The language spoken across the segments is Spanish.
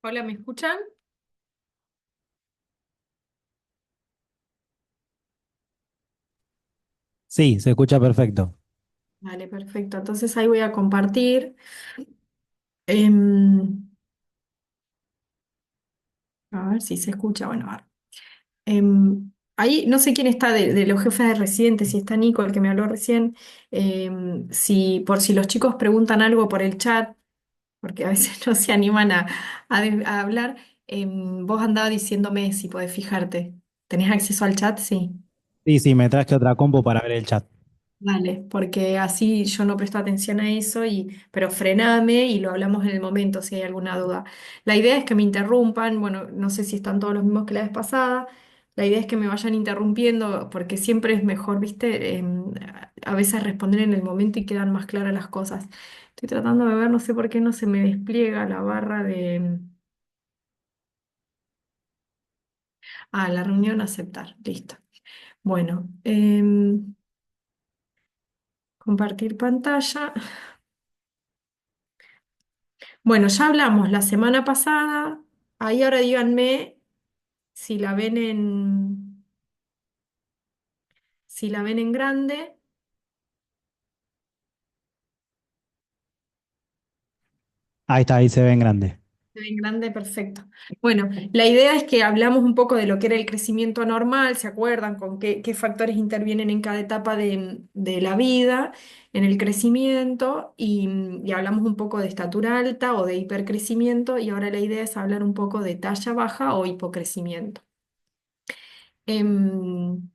Hola, ¿me escuchan? Sí, se escucha perfecto. Vale, perfecto. Entonces ahí voy a compartir. Em, a ver si se escucha. Bueno, a ver. Ahí no sé quién está de los jefes de residentes, si está Nico, el que me habló recién. Si por si los chicos preguntan algo por el chat, porque a veces no se animan a hablar. Vos andaba diciéndome si podés fijarte. ¿Tenés acceso al chat? Sí. Sí, sí, me traje otra compu para ver el chat. Dale, porque así yo no presto atención a eso, pero frename y lo hablamos en el momento si hay alguna duda. La idea es que me interrumpan, bueno, no sé si están todos los mismos que la vez pasada, la idea es que me vayan interrumpiendo porque siempre es mejor, viste, a veces responder en el momento y quedan más claras las cosas. Estoy tratando de ver, no sé por qué no se me despliega la barra de... la reunión aceptar, listo. Bueno, compartir pantalla. Bueno, ya hablamos la semana pasada. Ahí ahora díganme si la ven si la ven en grande. Ahí está, ahí se ve en grande. Se ve en grande, perfecto. Bueno, la idea es que hablamos un poco de lo que era el crecimiento normal, ¿se acuerdan? Con qué factores intervienen en cada etapa de la vida, en el crecimiento, y hablamos un poco de estatura alta o de hipercrecimiento, y ahora la idea es hablar un poco de talla baja o hipocrecimiento. Em,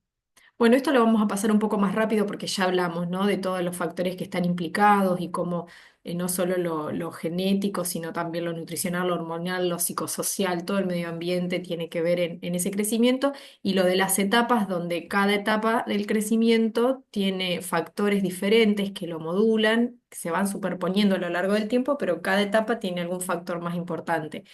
Bueno, esto lo vamos a pasar un poco más rápido porque ya hablamos, ¿no? De todos los factores que están implicados y cómo no solo lo genético, sino también lo nutricional, lo hormonal, lo psicosocial, todo el medio ambiente tiene que ver en ese crecimiento y lo de las etapas, donde cada etapa del crecimiento tiene factores diferentes que lo modulan, que se van superponiendo a lo largo del tiempo, pero cada etapa tiene algún factor más importante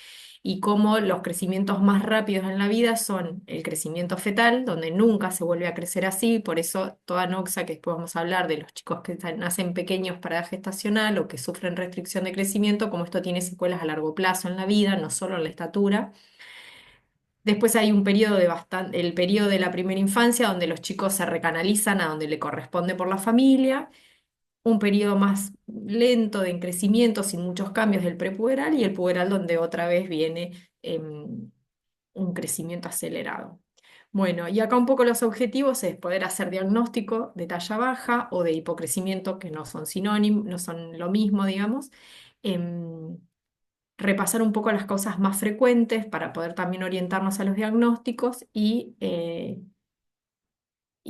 y cómo los crecimientos más rápidos en la vida son el crecimiento fetal, donde nunca se vuelve a crecer así, por eso toda noxa, que después vamos a hablar de los chicos que nacen pequeños para edad gestacional o que sufren restricción de crecimiento, como esto tiene secuelas a largo plazo en la vida, no solo en la estatura. Después hay un periodo el periodo de la primera infancia, donde los chicos se recanalizan a donde le corresponde por la familia, un periodo más lento de crecimiento, sin muchos cambios del prepuberal, y el puberal donde otra vez viene un crecimiento acelerado. Bueno, y acá un poco los objetivos es poder hacer diagnóstico de talla baja o de hipocrecimiento, que no son sinónimos, no son lo mismo, digamos. Em, Repasar un poco las causas más frecuentes para poder también orientarnos a los diagnósticos y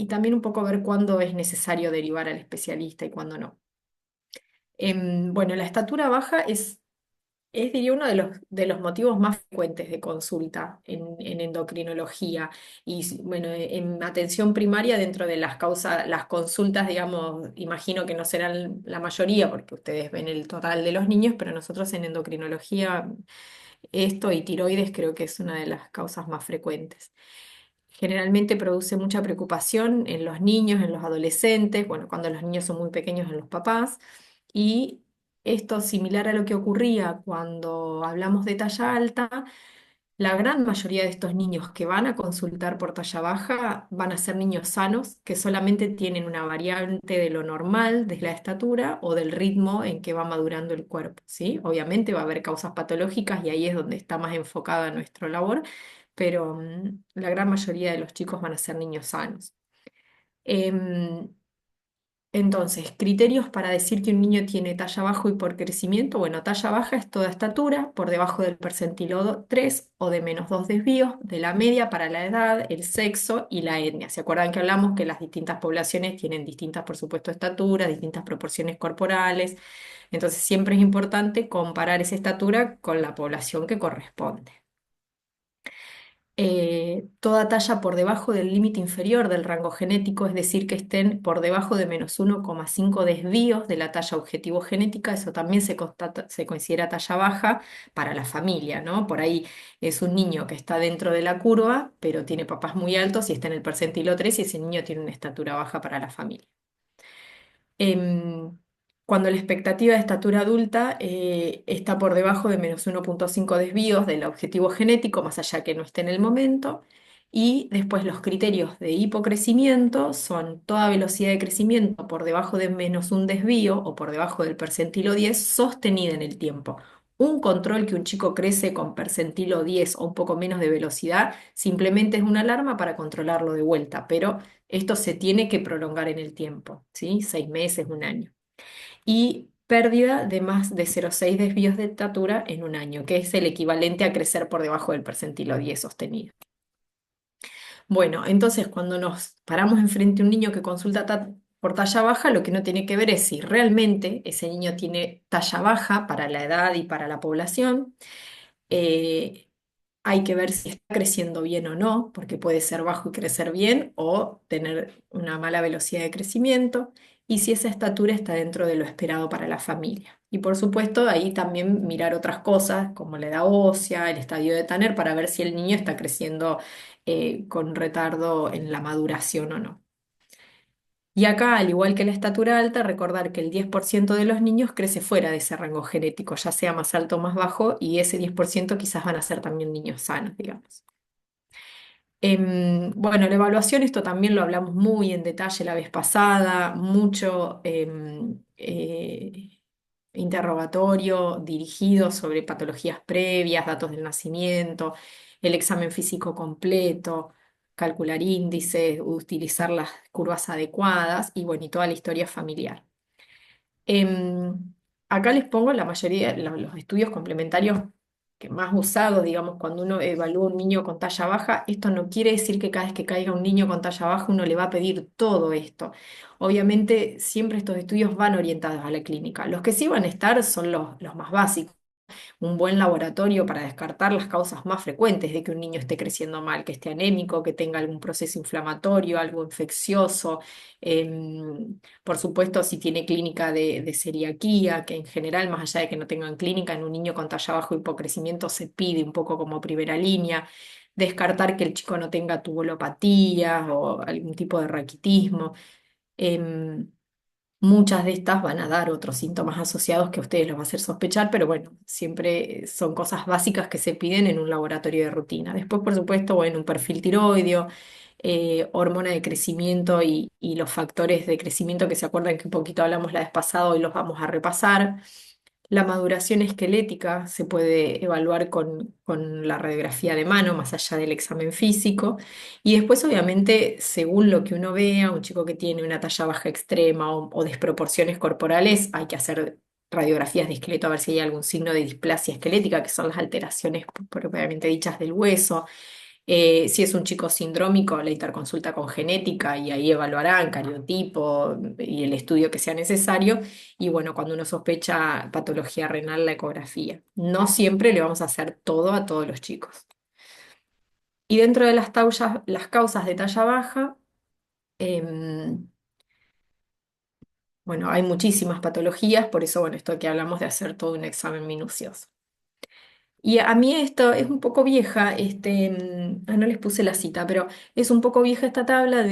también un poco ver cuándo es necesario derivar al especialista y cuándo no. Bueno, la estatura baja diría, uno de los motivos más frecuentes de consulta en endocrinología. Y bueno, en atención primaria, dentro de las causas, las consultas, digamos, imagino que no serán la mayoría, porque ustedes ven el total de los niños, pero nosotros en endocrinología, esto y tiroides creo que es una de las causas más frecuentes. Generalmente produce mucha preocupación en los niños, en los adolescentes, bueno, cuando los niños son muy pequeños en los papás, y esto similar a lo que ocurría cuando hablamos de talla alta, la gran mayoría de estos niños que van a consultar por talla baja van a ser niños sanos que solamente tienen una variante de lo normal, de la estatura o del ritmo en que va madurando el cuerpo, ¿sí? Obviamente va a haber causas patológicas y ahí es donde está más enfocada nuestra labor, pero la gran mayoría de los chicos van a ser niños sanos. Em, entonces, criterios para decir que un niño tiene talla bajo y por crecimiento. Bueno, talla baja es toda estatura por debajo del percentilo 3 o de -2 desvíos de la media para la edad, el sexo y la etnia. ¿Se acuerdan que hablamos que las distintas poblaciones tienen distintas, por supuesto, estaturas, distintas proporciones corporales? Entonces, siempre es importante comparar esa estatura con la población que corresponde. Toda talla por debajo del límite inferior del rango genético, es decir, que estén por debajo de -1,5 desvíos de la talla objetivo genética, eso también se considera talla baja para la familia, ¿no? Por ahí es un niño que está dentro de la curva, pero tiene papás muy altos y está en el percentilo 3 y ese niño tiene una estatura baja para la familia. Em, cuando la expectativa de estatura adulta está por debajo de -1,5 desvíos del objetivo genético, más allá que no esté en el momento. Y después los criterios de hipocrecimiento son toda velocidad de crecimiento por debajo de -1 desvío o por debajo del percentilo 10 sostenida en el tiempo. Un control que un chico crece con percentilo 10 o un poco menos de velocidad simplemente es una alarma para controlarlo de vuelta, pero esto se tiene que prolongar en el tiempo, ¿sí? 6 meses, un año. Y pérdida de más de 0,6 desvíos de estatura en un año, que es el equivalente a crecer por debajo del percentilo 10 sostenido. Bueno, entonces cuando nos paramos enfrente a un niño que consulta por talla baja, lo que uno tiene que ver es si realmente ese niño tiene talla baja para la edad y para la población. Eh, Hay que ver si está creciendo bien o no, porque puede ser bajo y crecer bien o tener una mala velocidad de crecimiento, y si esa estatura está dentro de lo esperado para la familia. Y por supuesto, ahí también mirar otras cosas como la edad ósea, el estadio de Tanner, para ver si el niño está creciendo con retardo en la maduración o no. Y acá, al igual que la estatura alta, recordar que el 10% de los niños crece fuera de ese rango genético, ya sea más alto o más bajo, y ese 10% quizás van a ser también niños sanos, digamos. Bueno, la evaluación, esto también lo hablamos muy en detalle la vez pasada, mucho interrogatorio dirigido sobre patologías previas, datos del nacimiento, el examen físico completo, calcular índices, utilizar las curvas adecuadas y bueno, y toda la historia familiar. Em, Acá les pongo la mayoría, los estudios complementarios que más usados, digamos, cuando uno evalúa un niño con talla baja. Esto no quiere decir que cada vez que caiga un niño con talla baja uno le va a pedir todo esto. Obviamente, siempre estos estudios van orientados a la clínica. Los que sí van a estar son los más básicos, un buen laboratorio para descartar las causas más frecuentes de que un niño esté creciendo mal, que esté anémico, que tenga algún proceso inflamatorio, algo infeccioso. Por supuesto, si tiene clínica de celiaquía, que en general, más allá de que no tengan clínica, en un niño con talla bajo hipocrecimiento se pide un poco como primera línea. Descartar que el chico no tenga tubulopatías o algún tipo de raquitismo. Em, Muchas de estas van a dar otros síntomas asociados que a ustedes los va a hacer sospechar, pero bueno, siempre son cosas básicas que se piden en un laboratorio de rutina. Después, por supuesto, bueno, un perfil tiroideo, hormona de crecimiento y los factores de crecimiento que se acuerdan que un poquito hablamos la vez pasada y los vamos a repasar. La maduración esquelética se puede evaluar con la radiografía de mano, más allá del examen físico. Y después, obviamente, según lo que uno vea, un chico que tiene una talla baja extrema o desproporciones corporales, hay que hacer radiografías de esqueleto a ver si hay algún signo de displasia esquelética, que son las alteraciones propiamente dichas del hueso. Si es un chico sindrómico, la interconsulta con genética y ahí evaluarán cariotipo y el estudio que sea necesario. Y bueno, cuando uno sospecha patología renal, la ecografía. No siempre le vamos a hacer todo a todos los chicos. Y dentro de las causas de talla baja, em, bueno, hay muchísimas patologías, por eso, bueno, esto que hablamos de hacer todo un examen minucioso. Y a mí esto es un poco vieja, no les puse la cita, pero es un poco vieja esta tabla,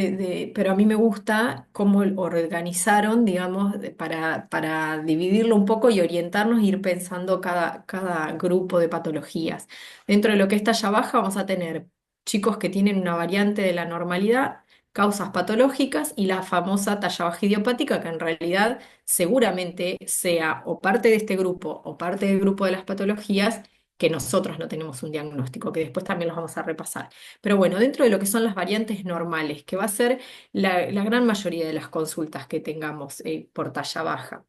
pero a mí me gusta cómo organizaron, digamos, para dividirlo un poco y orientarnos e ir pensando cada grupo de patologías. Dentro de lo que es talla baja vamos a tener chicos que tienen una variante de la normalidad, causas patológicas y la famosa talla baja idiopática, que en realidad seguramente sea o parte de este grupo o parte del grupo de las patologías que nosotros no tenemos un diagnóstico, que después también los vamos a repasar. Pero bueno, dentro de lo que son las variantes normales, que va a ser la gran mayoría de las consultas que tengamos por talla baja,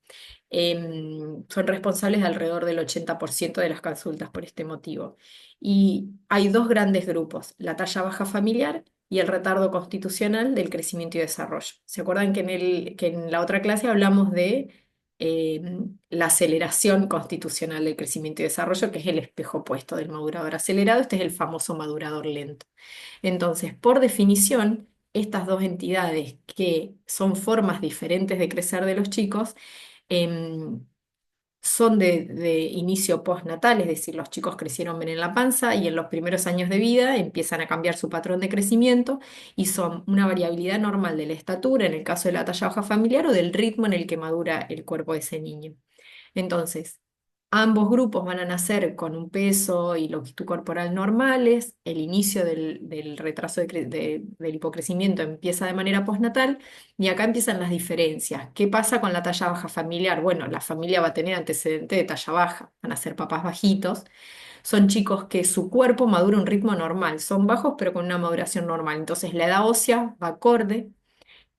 son responsables de alrededor del 80% de las consultas por este motivo. Y hay dos grandes grupos, la talla baja familiar y el retardo constitucional del crecimiento y desarrollo. ¿Se acuerdan que que en la otra clase hablamos de eh, la aceleración constitucional del crecimiento y desarrollo, que es el espejo opuesto del madurador acelerado? Este es el famoso madurador lento. Entonces, por definición, estas dos entidades que son formas diferentes de crecer de los chicos, em, son de inicio postnatal, es decir, los chicos crecieron bien en la panza y en los primeros años de vida empiezan a cambiar su patrón de crecimiento y son una variabilidad normal de la estatura, en el caso de la talla baja familiar, o del ritmo en el que madura el cuerpo de ese niño. Entonces, ambos grupos van a nacer con un peso y longitud corporal normales, el inicio del retraso del hipocrecimiento empieza de manera postnatal y acá empiezan las diferencias. ¿Qué pasa con la talla baja familiar? Bueno, la familia va a tener antecedente de talla baja, van a ser papás bajitos, son chicos que su cuerpo madura a un ritmo normal, son bajos pero con una maduración normal, entonces la edad ósea va acorde,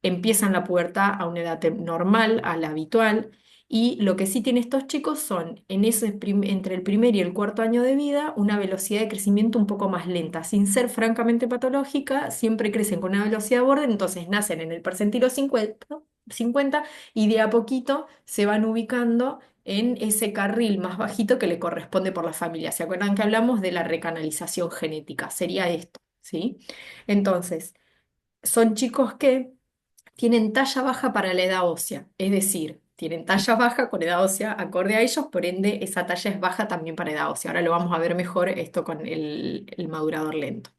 empiezan la pubertad a una edad normal, a la habitual, y lo que sí tienen estos chicos son, entre el primer y el cuarto año de vida, una velocidad de crecimiento un poco más lenta, sin ser francamente patológica, siempre crecen con una velocidad de borde, entonces nacen en el percentilo 50 y de a poquito se van ubicando en ese carril más bajito que le corresponde por la familia. ¿Se acuerdan que hablamos de la recanalización genética? Sería esto, ¿sí? Entonces, son chicos que tienen talla baja para la edad ósea, es decir, tienen talla baja con edad ósea acorde a ellos, por ende esa talla es baja también para edad ósea. Ahora lo vamos a ver mejor esto con el madurador lento.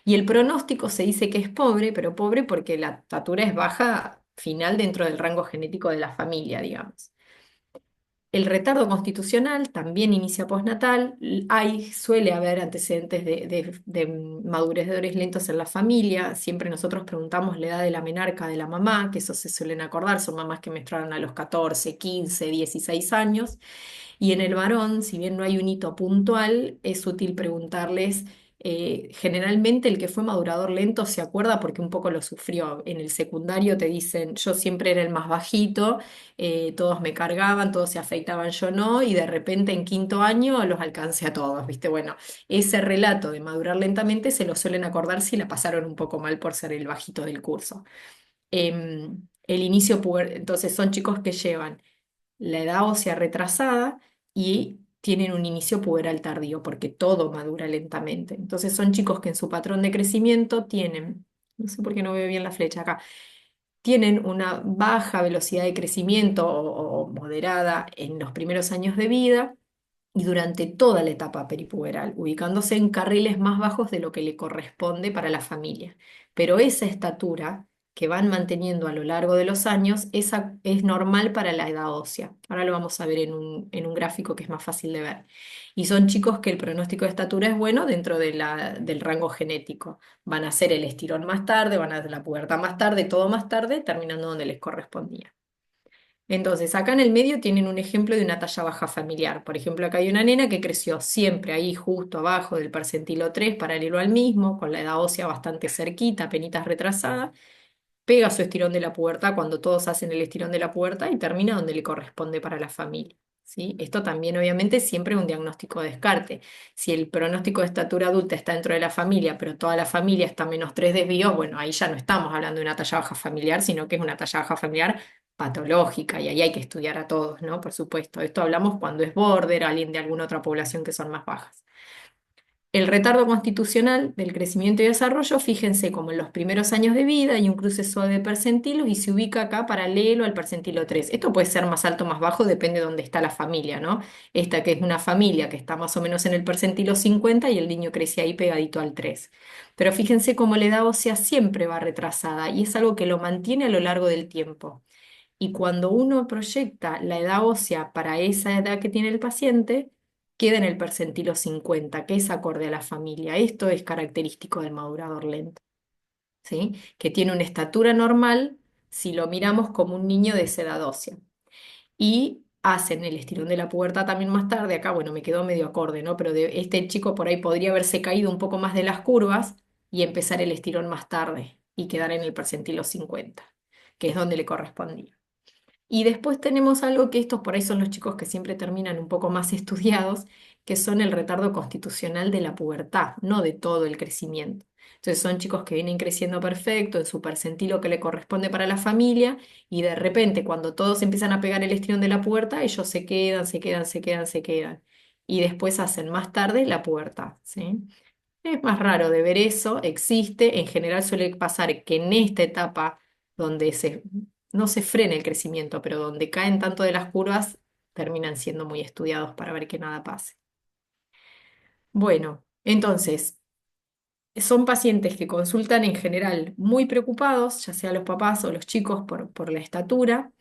Y el pronóstico se dice que es pobre, pero pobre porque la estatura es baja final dentro del rango genético de la familia, digamos. El retardo constitucional también inicia postnatal. Suele haber antecedentes de madurez lentos en la familia. Siempre nosotros preguntamos la edad de la menarca de la mamá, que eso se suelen acordar, son mamás que menstruaron a los 14, 15, 16 años. Y en el varón, si bien no hay un hito puntual, es útil preguntarles. Generalmente el que fue madurador lento se acuerda porque un poco lo sufrió. En el secundario te dicen, yo siempre era el más bajito, todos me cargaban, todos se afeitaban, yo no, y de repente en quinto año los alcancé a todos, ¿viste? Bueno, ese relato de madurar lentamente se lo suelen acordar si la pasaron un poco mal por ser el bajito del curso. Entonces son chicos que llevan la edad ósea retrasada y tienen un inicio puberal tardío, porque todo madura lentamente. Entonces son chicos que en su patrón de crecimiento tienen, no sé por qué no veo bien la flecha acá, tienen una baja velocidad de crecimiento o moderada en los primeros años de vida y durante toda la etapa peripuberal, ubicándose en carriles más bajos de lo que le corresponde para la familia. Pero esa estatura que van manteniendo a lo largo de los años, esa es normal para la edad ósea. Ahora lo vamos a ver en un gráfico que es más fácil de ver. Y son chicos que el pronóstico de estatura es bueno dentro del rango genético. Van a hacer el estirón más tarde, van a hacer la pubertad más tarde, todo más tarde, terminando donde les correspondía. Entonces, acá en el medio tienen un ejemplo de una talla baja familiar. Por ejemplo, acá hay una nena que creció siempre ahí justo abajo del percentilo 3, paralelo al mismo, con la edad ósea bastante cerquita, penitas retrasada, pega su estirón de la pubertad cuando todos hacen el estirón de la pubertad y termina donde le corresponde para la familia. ¿Sí? Esto también obviamente siempre es un diagnóstico de descarte. Si el pronóstico de estatura adulta está dentro de la familia, pero toda la familia está menos 3 desvíos, bueno, ahí ya no estamos hablando de una talla baja familiar, sino que es una talla baja familiar patológica y ahí hay que estudiar a todos, ¿no? Por supuesto. Esto hablamos cuando es border, alguien de alguna otra población que son más bajas. El retardo constitucional del crecimiento y desarrollo, fíjense como en los primeros años de vida hay un cruce suave de percentilos y se ubica acá paralelo al percentilo 3. Esto puede ser más alto o más bajo, depende de dónde está la familia, ¿no? Esta que es una familia que está más o menos en el percentilo 50 y el niño crece ahí pegadito al 3. Pero fíjense cómo la edad ósea siempre va retrasada y es algo que lo mantiene a lo largo del tiempo. Y cuando uno proyecta la edad ósea para esa edad que tiene el paciente, queda en el percentilo 50, que es acorde a la familia. Esto es característico del madurador lento, ¿sí? Que tiene una estatura normal si lo miramos como un niño de esa edad ósea. Y hacen el estirón de la pubertad también más tarde. Acá, bueno, me quedó medio acorde, ¿no? Pero este chico por ahí podría haberse caído un poco más de las curvas y empezar el estirón más tarde y quedar en el percentilo 50, que es donde le correspondía. Y después tenemos algo que estos por ahí son los chicos que siempre terminan un poco más estudiados, que son el retardo constitucional de la pubertad, no de todo el crecimiento. Entonces son chicos que vienen creciendo perfecto, en su percentilo que le corresponde para la familia, y de repente cuando todos empiezan a pegar el estirón de la pubertad, ellos se quedan, se quedan, se quedan, se quedan. Y después hacen más tarde la pubertad, ¿sí? Es más raro de ver eso, existe, en general suele pasar que en esta etapa donde no se frena el crecimiento, pero donde caen tanto de las curvas, terminan siendo muy estudiados para ver que nada pase. Bueno, entonces, son pacientes que consultan en general muy preocupados, ya sea los papás o los chicos por la estatura.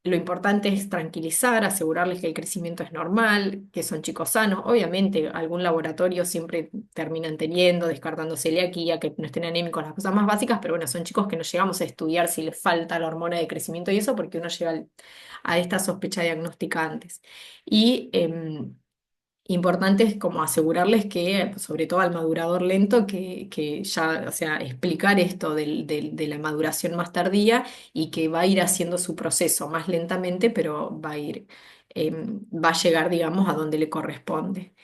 Lo importante es tranquilizar, asegurarles que el crecimiento es normal, que son chicos sanos. Obviamente, algún laboratorio siempre terminan teniendo, descartando celiaquía, que no estén anémicos, las cosas más básicas, pero bueno, son chicos que no llegamos a estudiar si les falta la hormona de crecimiento y eso, porque uno llega a esta sospecha diagnóstica antes. Y importante es como asegurarles que, sobre todo al madurador lento, que ya, o sea, explicar esto de la maduración más tardía y que va a ir haciendo su proceso más lentamente, pero va a llegar, digamos, a donde le corresponde.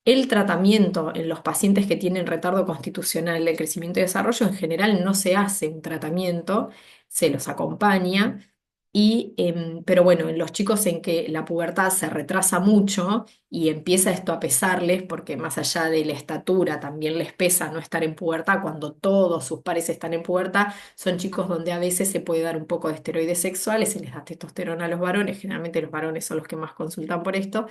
El tratamiento en los pacientes que tienen retardo constitucional del crecimiento y desarrollo en general no se hace un tratamiento, se los acompaña. Pero bueno, en los chicos en que la pubertad se retrasa mucho y empieza esto a pesarles, porque más allá de la estatura también les pesa no estar en pubertad cuando todos sus pares están en pubertad, son chicos donde a veces se puede dar un poco de esteroides sexuales, se les da testosterona a los varones, generalmente los varones son los que más consultan por esto,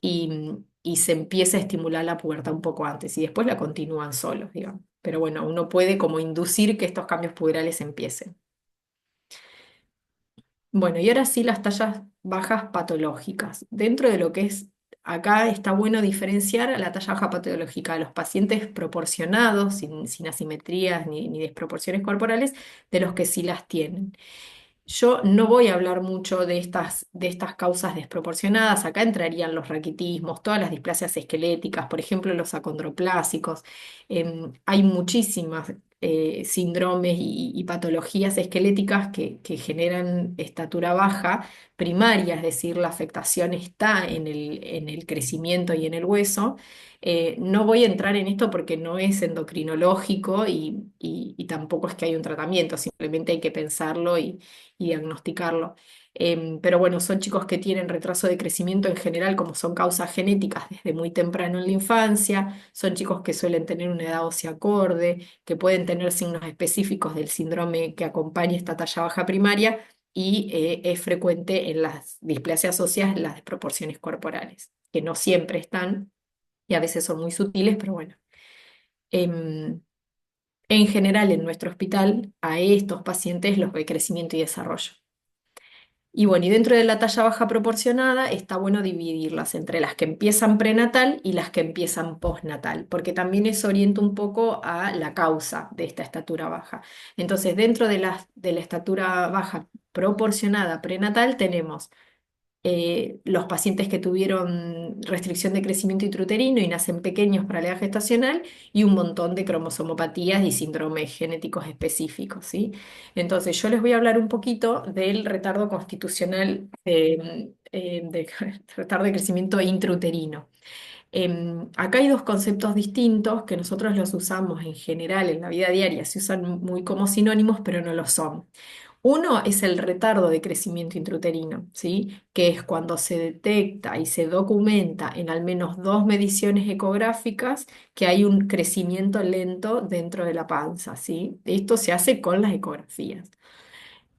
y se empieza a estimular la pubertad un poco antes y después la continúan solos, digamos. Pero bueno, uno puede como inducir que estos cambios puberales empiecen. Bueno, y ahora sí las tallas bajas patológicas. Dentro de lo que es, acá está bueno diferenciar a la talla baja patológica de los pacientes proporcionados, sin asimetrías ni desproporciones corporales, de los que sí las tienen. Yo no voy a hablar mucho de estas causas desproporcionadas. Acá entrarían los raquitismos, todas las displasias esqueléticas, por ejemplo, los acondroplásicos. Hay muchísimas síndromes y patologías esqueléticas que generan estatura baja primaria, es decir, la afectación está en el crecimiento y en el hueso. No voy a entrar en esto porque no es endocrinológico y tampoco es que hay un tratamiento, simplemente hay que pensarlo y diagnosticarlo. Pero bueno, son chicos que tienen retraso de crecimiento en general, como son causas genéticas desde muy temprano en la infancia, son chicos que suelen tener una edad ósea acorde, que pueden tener signos específicos del síndrome que acompaña esta talla baja primaria y es frecuente en las displasias óseas las desproporciones corporales, que no siempre están y a veces son muy sutiles, pero bueno. Em, en general, en nuestro hospital, a estos pacientes los ve crecimiento y desarrollo. Y bueno, y dentro de la talla baja proporcionada está bueno dividirlas entre las que empiezan prenatal y las que empiezan postnatal, porque también eso orienta un poco a la causa de esta estatura baja. Entonces, dentro de la estatura baja proporcionada prenatal tenemos los pacientes que tuvieron restricción de crecimiento intrauterino y nacen pequeños para la edad gestacional y un montón de cromosomopatías y síndromes genéticos específicos, ¿sí? Entonces, yo les voy a hablar un poquito del retardo constitucional, de retardo de crecimiento intrauterino. Acá hay dos conceptos distintos que nosotros los usamos en general en la vida diaria, se usan muy como sinónimos, pero no lo son. Uno es el retardo de crecimiento intrauterino, ¿sí? Que es cuando se detecta y se documenta en al menos dos mediciones ecográficas que hay un crecimiento lento dentro de la panza, ¿sí? Esto se hace con las ecografías.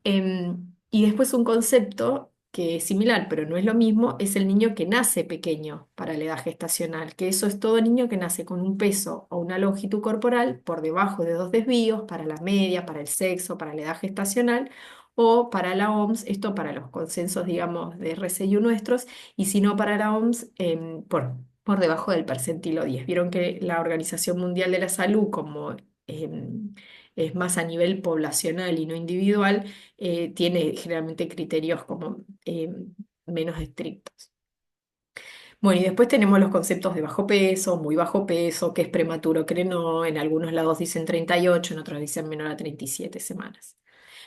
Y después un concepto que es similar, pero no es lo mismo, es el niño que nace pequeño para la edad gestacional, que eso es todo niño que nace con un peso o una longitud corporal por debajo de 2 desvíos para la media, para el sexo, para la edad gestacional, o para la OMS, esto para los consensos, digamos, de RCIU nuestros, y si no para la OMS, por debajo del percentilo 10. Vieron que la Organización Mundial de la Salud, como es más a nivel poblacional y no individual, tiene generalmente criterios como menos estrictos. Bueno, y después tenemos los conceptos de bajo peso, muy bajo peso, que es prematuro, que no, en algunos lados dicen 38, en otros dicen menor a 37 semanas.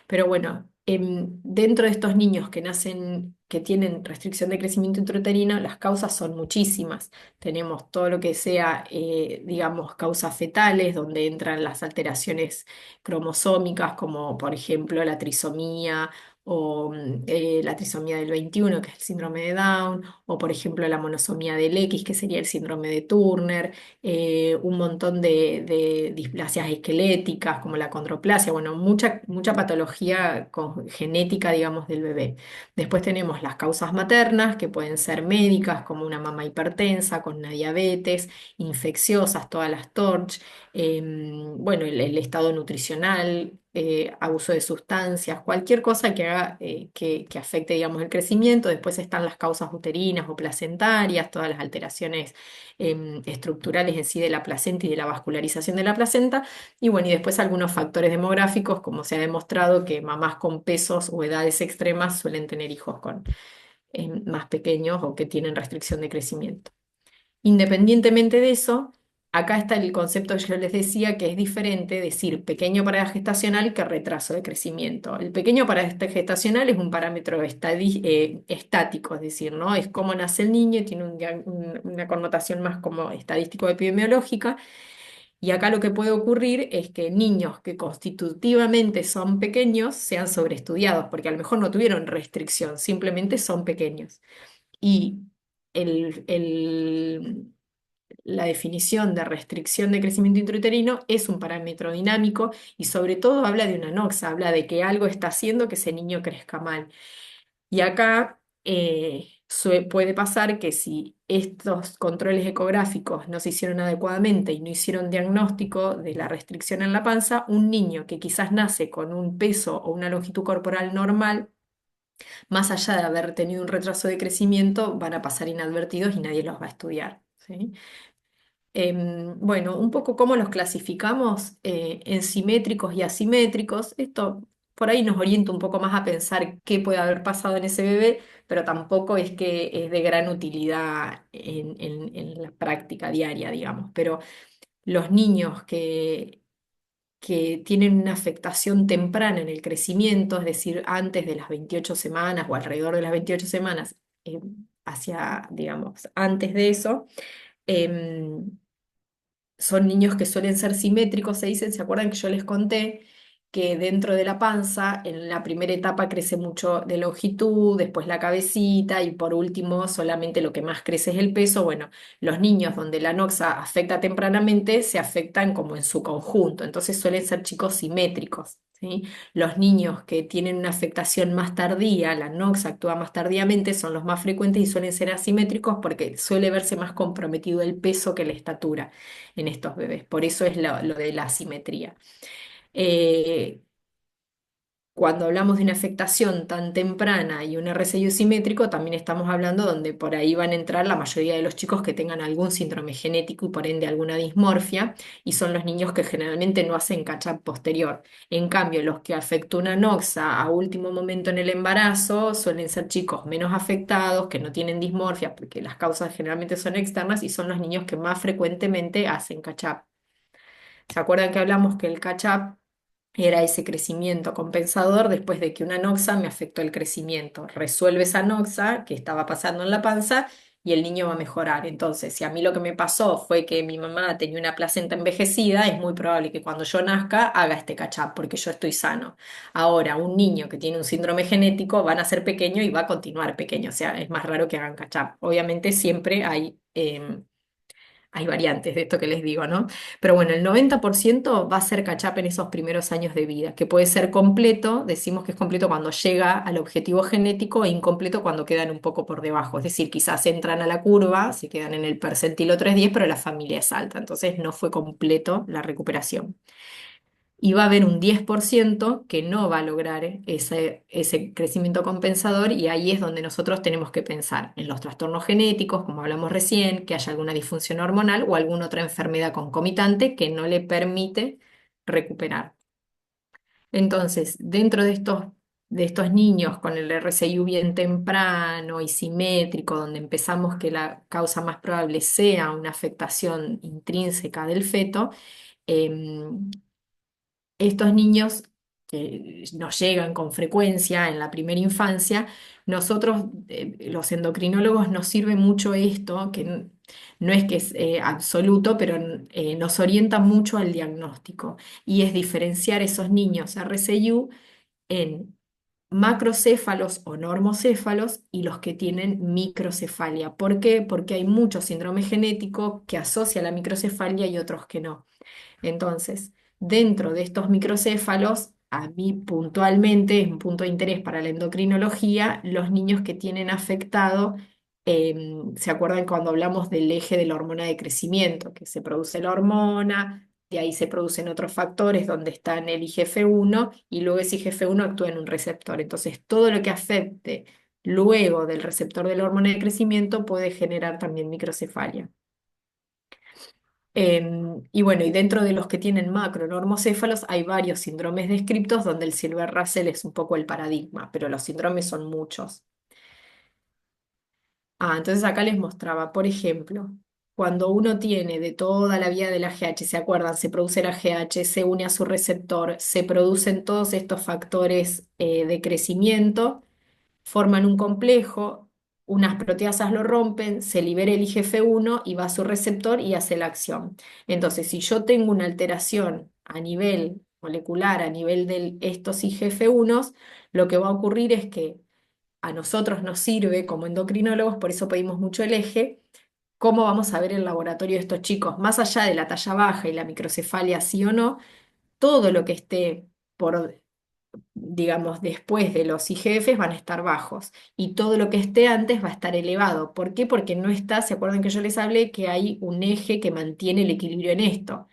Pero bueno, dentro de estos niños que nacen, que tienen restricción de crecimiento intrauterino, las causas son muchísimas. Tenemos todo lo que sea, digamos, causas fetales, donde entran las alteraciones cromosómicas, como por ejemplo la trisomía o la trisomía del 21, que es el síndrome de Down, o por ejemplo la monosomía del X, que sería el síndrome de Turner, un montón de displasias esqueléticas como la condroplasia, bueno, mucha patología genética, digamos, del bebé. Después tenemos las causas maternas, que pueden ser médicas, como una mamá hipertensa, con una diabetes, infecciosas, todas las TORCH, bueno, el estado nutricional, abuso de sustancias, cualquier cosa que haga, que afecte, digamos, el crecimiento. Después están las causas uterinas o placentarias, todas las alteraciones estructurales en sí de la placenta y de la vascularización de la placenta. Y bueno, y después algunos factores demográficos, como se ha demostrado que mamás con pesos o edades extremas suelen tener hijos más pequeños o que tienen restricción de crecimiento. Independientemente de eso, acá está el concepto que yo les decía, que es diferente decir pequeño parada gestacional que retraso de crecimiento. El pequeño parada gestacional es un parámetro estático, es decir, ¿no? Es cómo nace el niño, tiene una connotación más como estadístico-epidemiológica. Y acá lo que puede ocurrir es que niños que constitutivamente son pequeños sean sobreestudiados, porque a lo mejor no tuvieron restricción, simplemente son pequeños. Y el, el- la definición de restricción de crecimiento intrauterino es un parámetro dinámico y sobre todo habla de una noxa, habla de que algo está haciendo que ese niño crezca mal. Y acá puede pasar que si estos controles ecográficos no se hicieron adecuadamente y no hicieron diagnóstico de la restricción en la panza, un niño que quizás nace con un peso o una longitud corporal normal, más allá de haber tenido un retraso de crecimiento, van a pasar inadvertidos y nadie los va a estudiar. ¿Sí? Bueno, un poco cómo los clasificamos en simétricos y asimétricos. Esto por ahí nos orienta un poco más a pensar qué puede haber pasado en ese bebé, pero tampoco es que es de gran utilidad en la práctica diaria, digamos. Pero los niños que tienen una afectación temprana en el crecimiento, es decir, antes de las 28 semanas o alrededor de las 28 semanas, hacia, digamos, antes de eso, em, son niños que suelen ser simétricos, se dicen, ¿se acuerdan que yo les conté que dentro de la panza, en la primera etapa crece mucho de longitud, después la cabecita y por último solamente lo que más crece es el peso? Bueno, los niños donde la noxa afecta tempranamente se afectan como en su conjunto, entonces suelen ser chicos simétricos. ¿Sí? Los niños que tienen una afectación más tardía, la noxa actúa más tardíamente, son los más frecuentes y suelen ser asimétricos porque suele verse más comprometido el peso que la estatura en estos bebés. Por eso es lo de la asimetría. Eh, Cuando hablamos de una afectación tan temprana y un RCI simétrico, también estamos hablando donde por ahí van a entrar la mayoría de los chicos que tengan algún síndrome genético y por ende alguna dismorfia, y son los niños que generalmente no hacen catch-up posterior. En cambio, los que afectó una noxa a último momento en el embarazo suelen ser chicos menos afectados, que no tienen dismorfia, porque las causas generalmente son externas, y son los niños que más frecuentemente hacen catch-up. ¿Se acuerdan que hablamos que el catch-up era ese crecimiento compensador después de que una noxa me afectó el crecimiento? Resuelve esa noxa que estaba pasando en la panza y el niño va a mejorar. Entonces, si a mí lo que me pasó fue que mi mamá tenía una placenta envejecida, es muy probable que cuando yo nazca haga este catch-up porque yo estoy sano. Ahora, un niño que tiene un síndrome genético va a nacer pequeño y va a continuar pequeño, o sea, es más raro que hagan catch-up. Obviamente siempre hay variantes de esto que les digo, ¿no? Pero bueno, el 90% va a ser catch-up en esos primeros años de vida, que puede ser completo, decimos que es completo cuando llega al objetivo genético e incompleto cuando quedan un poco por debajo. Es decir, quizás entran a la curva, se quedan en el percentilo 310, pero la familia es alta, entonces no fue completo la recuperación. Y va a haber un 10% que no va a lograr ese crecimiento compensador, y ahí es donde nosotros tenemos que pensar en los trastornos genéticos, como hablamos recién, que haya alguna disfunción hormonal o alguna otra enfermedad concomitante que no le permite recuperar. Entonces, dentro de estos niños con el RCIU bien temprano y simétrico, donde empezamos que la causa más probable sea una afectación intrínseca del feto, em, estos niños que nos llegan con frecuencia en la primera infancia, nosotros, los endocrinólogos, nos sirve mucho esto, que no es que es absoluto, pero nos orienta mucho al diagnóstico, y es diferenciar esos niños RCU en macrocéfalos o normocéfalos y los que tienen microcefalia. ¿Por qué? Porque hay mucho síndrome genético que asocia la microcefalia y otros que no. Entonces, dentro de estos microcéfalos, a mí puntualmente es un punto de interés para la endocrinología, los niños que tienen afectado, ¿se acuerdan cuando hablamos del eje de la hormona de crecimiento? Que se produce la hormona, de ahí se producen otros factores donde están el IGF-1 y luego ese IGF-1 actúa en un receptor. Entonces, todo lo que afecte luego del receptor de la hormona de crecimiento puede generar también microcefalia. Y bueno, y dentro de los que tienen macronormocéfalos hay varios síndromes descriptos donde el Silver-Russell es un poco el paradigma, pero los síndromes son muchos. Entonces acá les mostraba, por ejemplo, cuando uno tiene de toda la vida del AGH, ¿se acuerdan? Se produce el AGH, se une a su receptor, se producen todos estos factores de crecimiento, forman un complejo, unas proteasas lo rompen, se libera el IGF-1 y va a su receptor y hace la acción. Entonces, si yo tengo una alteración a nivel molecular, a nivel de estos IGF-1s, lo que va a ocurrir es que a nosotros nos sirve como endocrinólogos, por eso pedimos mucho el eje, cómo vamos a ver el laboratorio de estos chicos, más allá de la talla baja y la microcefalia, sí o no, todo lo que esté por digamos, después de los IGFs van a estar bajos y todo lo que esté antes va a estar elevado. ¿Por qué? Porque no está, ¿se acuerdan que yo les hablé que hay un eje que mantiene el equilibrio en esto?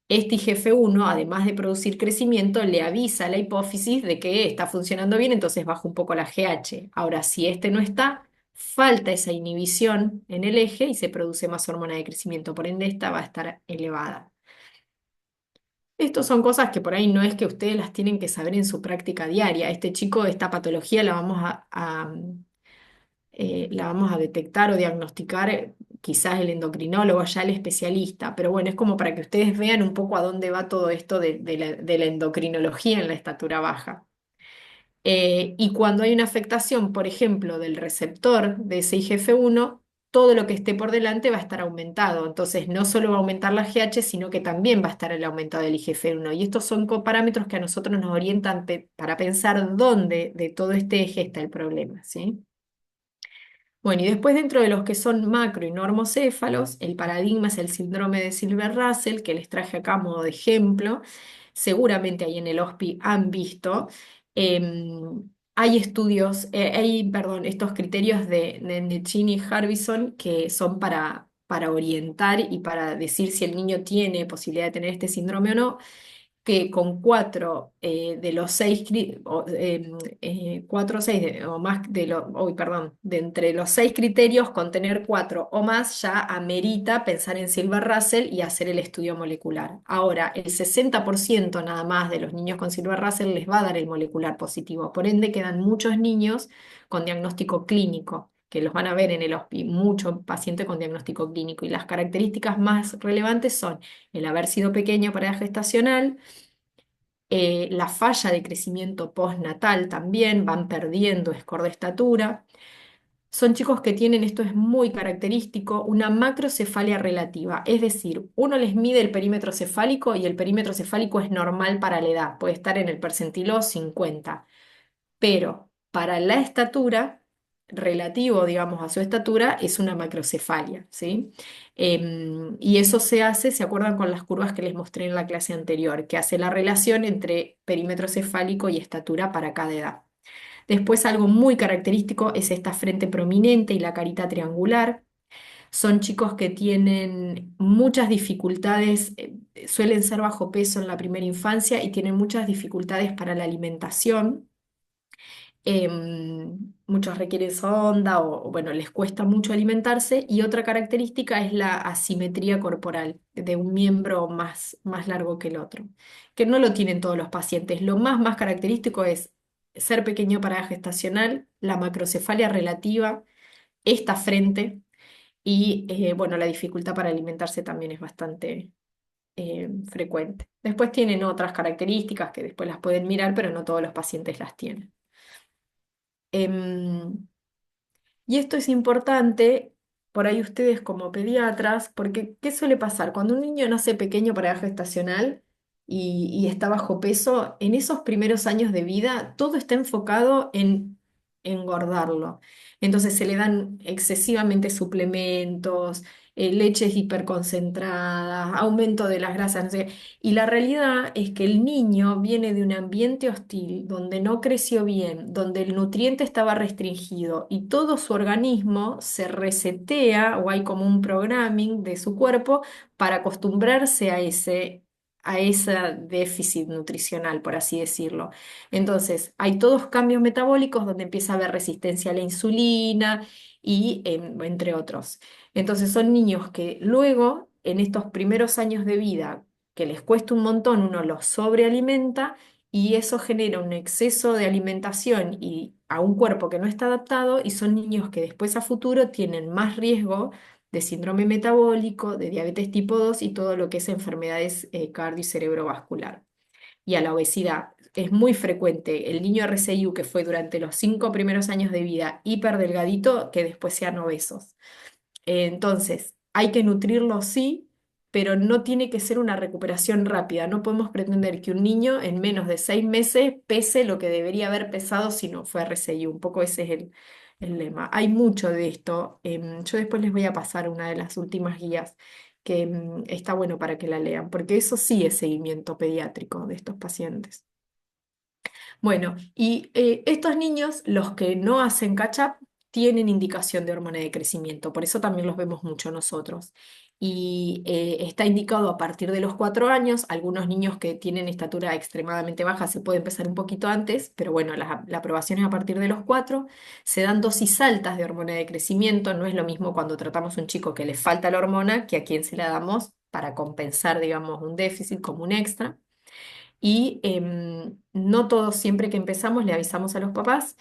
Este IGF-1, además de producir crecimiento, le avisa a la hipófisis de que está funcionando bien, entonces baja un poco la GH. Ahora, si este no está, falta esa inhibición en el eje y se produce más hormona de crecimiento, por ende esta va a estar elevada. Estos son cosas que por ahí no es que ustedes las tienen que saber en su práctica diaria. Este chico, esta patología la vamos a detectar o diagnosticar quizás el endocrinólogo, ya el especialista, pero bueno, es como para que ustedes vean un poco a dónde va todo esto de la endocrinología en la estatura baja. Y cuando hay una afectación, por ejemplo, del receptor de ese IGF-1, todo lo que esté por delante va a estar aumentado. Entonces, no solo va a aumentar la GH, sino que también va a estar el aumento del IGF-1. Y estos son parámetros que a nosotros nos orientan para pensar dónde de todo este eje está el problema, ¿sí? Bueno, y después dentro de los que son macro y normocéfalos, el paradigma es el síndrome de Silver-Russell, que les traje acá a modo de ejemplo. Seguramente ahí en el HOSPI han visto. Hay estudios, perdón, estos criterios de Necchini y Harbison que son para orientar y para decir si el niño tiene posibilidad de tener este síndrome o no, que con cuatro de los seis, cuatro o seis o más de los, uy, perdón, de entre los seis criterios, con tener cuatro o más ya amerita pensar en Silver Russell y hacer el estudio molecular. Ahora, el 60% nada más de los niños con Silver Russell les va a dar el molecular positivo, por ende quedan muchos niños con diagnóstico clínico que los van a ver en el HOSPI, mucho paciente con diagnóstico clínico. Y las características más relevantes son el haber sido pequeño para edad gestacional, la falla de crecimiento postnatal también, van perdiendo score de estatura. Son chicos que tienen, esto es muy característico, una macrocefalia relativa, es decir, uno les mide el perímetro cefálico y el perímetro cefálico es normal para la edad, puede estar en el percentilo 50, pero para la estatura, relativo, digamos, a su estatura, es una macrocefalia, ¿sí? Y eso se hace, ¿se acuerdan con las curvas que les mostré en la clase anterior? Que hace la relación entre perímetro cefálico y estatura para cada edad. Después, algo muy característico es esta frente prominente y la carita triangular. Son chicos que tienen muchas dificultades, suelen ser bajo peso en la primera infancia y tienen muchas dificultades para la alimentación. Muchos requieren sonda o, bueno, les cuesta mucho alimentarse y otra característica es la asimetría corporal de un miembro más largo que el otro, que no lo tienen todos los pacientes. Lo más característico es ser pequeño para la gestacional, la macrocefalia relativa, esta frente y bueno, la dificultad para alimentarse también es bastante frecuente. Después tienen otras características que después las pueden mirar, pero no todos los pacientes las tienen. Em, y esto es importante por ahí ustedes como pediatras, porque ¿qué suele pasar? Cuando un niño nace pequeño para edad gestacional y está bajo peso, en esos primeros años de vida todo está enfocado en engordarlo. Entonces se le dan excesivamente suplementos, leches hiperconcentradas, aumento de las grasas, no sé qué. Y la realidad es que el niño viene de un ambiente hostil, donde no creció bien, donde el nutriente estaba restringido y todo su organismo se resetea o hay como un programming de su cuerpo para acostumbrarse a ese déficit nutricional, por así decirlo. Entonces, hay todos cambios metabólicos donde empieza a haber resistencia a la insulina y entre otros. Entonces, son niños que luego, en estos primeros años de vida, que les cuesta un montón, uno los sobrealimenta y eso genera un exceso de alimentación y a un cuerpo que no está adaptado y son niños que después a futuro tienen más riesgo de síndrome metabólico, de diabetes tipo 2 y todo lo que es enfermedades cardio y cerebrovascular. Y a la obesidad. Es muy frecuente el niño RCIU que fue durante los 5 primeros años de vida hiperdelgadito que después sean obesos. Entonces, hay que nutrirlo sí, pero no tiene que ser una recuperación rápida. No podemos pretender que un niño en menos de 6 meses pese lo que debería haber pesado si no fue RCI. Un poco ese es el lema. Hay mucho de esto. Yo después les voy a pasar una de las últimas guías que está bueno para que la lean, porque eso sí es seguimiento pediátrico de estos pacientes. Bueno, y estos niños, los que no hacen catch-up, tienen indicación de hormona de crecimiento, por eso también los vemos mucho nosotros. Y está indicado a partir de los 4 años, algunos niños que tienen estatura extremadamente baja se puede empezar un poquito antes, pero bueno, la aprobación es a partir de los 4. Se dan dosis altas de hormona de crecimiento, no es lo mismo cuando tratamos a un chico que le falta la hormona que a quien se la damos para compensar, digamos, un déficit como un extra. Y no todos, siempre que empezamos, le avisamos a los papás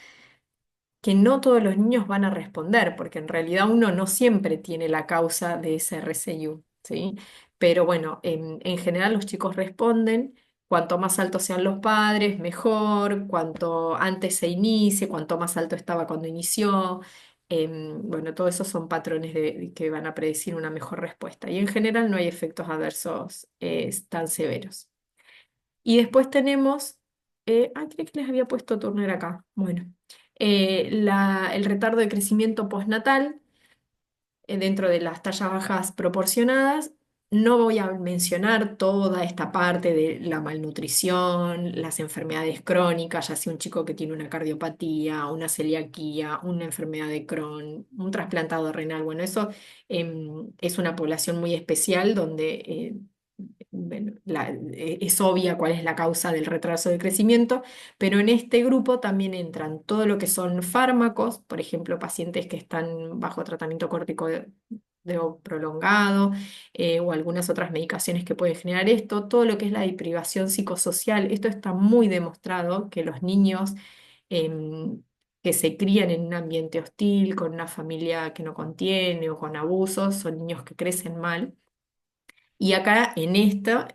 que no todos los niños van a responder, porque en realidad uno no siempre tiene la causa de ese RCIU, ¿sí? Pero bueno, en general los chicos responden, cuanto más altos sean los padres, mejor, cuanto antes se inicie, cuanto más alto estaba cuando inició. Bueno, todos esos son patrones que van a predecir una mejor respuesta. Y en general no hay efectos adversos tan severos. Y después tenemos, creo que les había puesto Turner acá. Bueno, el retardo de crecimiento postnatal dentro de las tallas bajas proporcionadas. No voy a mencionar toda esta parte de la malnutrición, las enfermedades crónicas, ya sea un chico que tiene una cardiopatía, una celiaquía, una enfermedad de Crohn, un trasplantado renal. Bueno, eso es una población muy especial donde bueno, es obvia cuál es la causa del retraso de crecimiento, pero en este grupo también entran todo lo que son fármacos, por ejemplo, pacientes que están bajo tratamiento corticoide prolongado o algunas otras medicaciones que pueden generar esto, todo lo que es la deprivación psicosocial. Esto está muy demostrado que los niños em, que se crían en un ambiente hostil, con una familia que no contiene o con abusos, son niños que crecen mal. Y acá en esta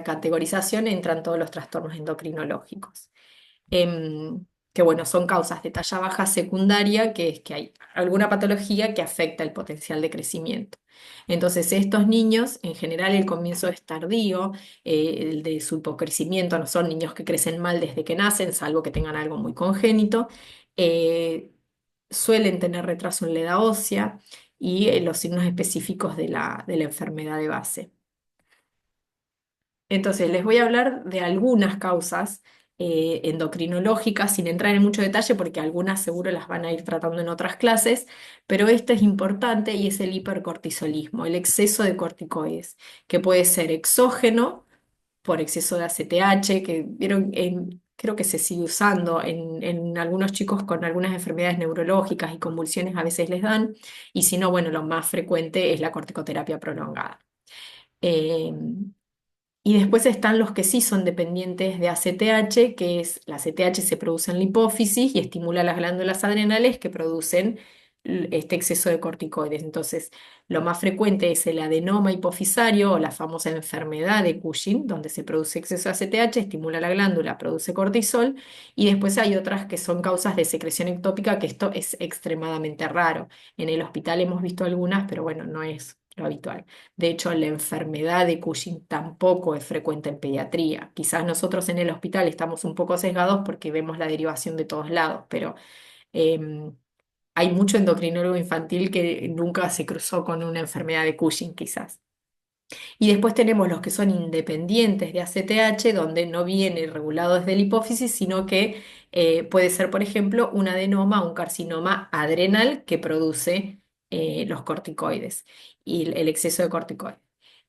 categorización entran todos los trastornos endocrinológicos, que bueno, son causas de talla baja secundaria, que es que hay alguna patología que afecta el potencial de crecimiento. Entonces, estos niños, en general, el comienzo es tardío, el de su hipocrecimiento, no son niños que crecen mal desde que nacen, salvo que tengan algo muy congénito. eh, Suelen tener retraso en la edad ósea y los signos específicos de la enfermedad de base. Entonces, les voy a hablar de algunas causas endocrinológicas sin entrar en mucho detalle porque algunas seguro las van a ir tratando en otras clases, pero esta es importante y es el hipercortisolismo, el exceso de corticoides, que puede ser exógeno por exceso de ACTH, que vieron, creo que se sigue usando en algunos chicos con algunas enfermedades neurológicas y convulsiones a veces les dan, y si no, bueno, lo más frecuente es la corticoterapia prolongada. Eh, y después están los que sí son dependientes de ACTH, que es la ACTH se produce en la hipófisis y estimula las glándulas adrenales que producen este exceso de corticoides. Entonces, lo más frecuente es el adenoma hipofisario o la famosa enfermedad de Cushing, donde se produce exceso de ACTH, estimula la glándula, produce cortisol, y después hay otras que son causas de secreción ectópica, que esto es extremadamente raro. En el hospital hemos visto algunas, pero bueno, no es lo habitual. De hecho, la enfermedad de Cushing tampoco es frecuente en pediatría. Quizás nosotros en el hospital estamos un poco sesgados porque vemos la derivación de todos lados, pero em, hay mucho endocrinólogo infantil que nunca se cruzó con una enfermedad de Cushing, quizás. Y después tenemos los que son independientes de ACTH, donde no viene regulado desde la hipófisis, sino que puede ser, por ejemplo, un adenoma, un carcinoma adrenal que produce los corticoides y el exceso de corticoides.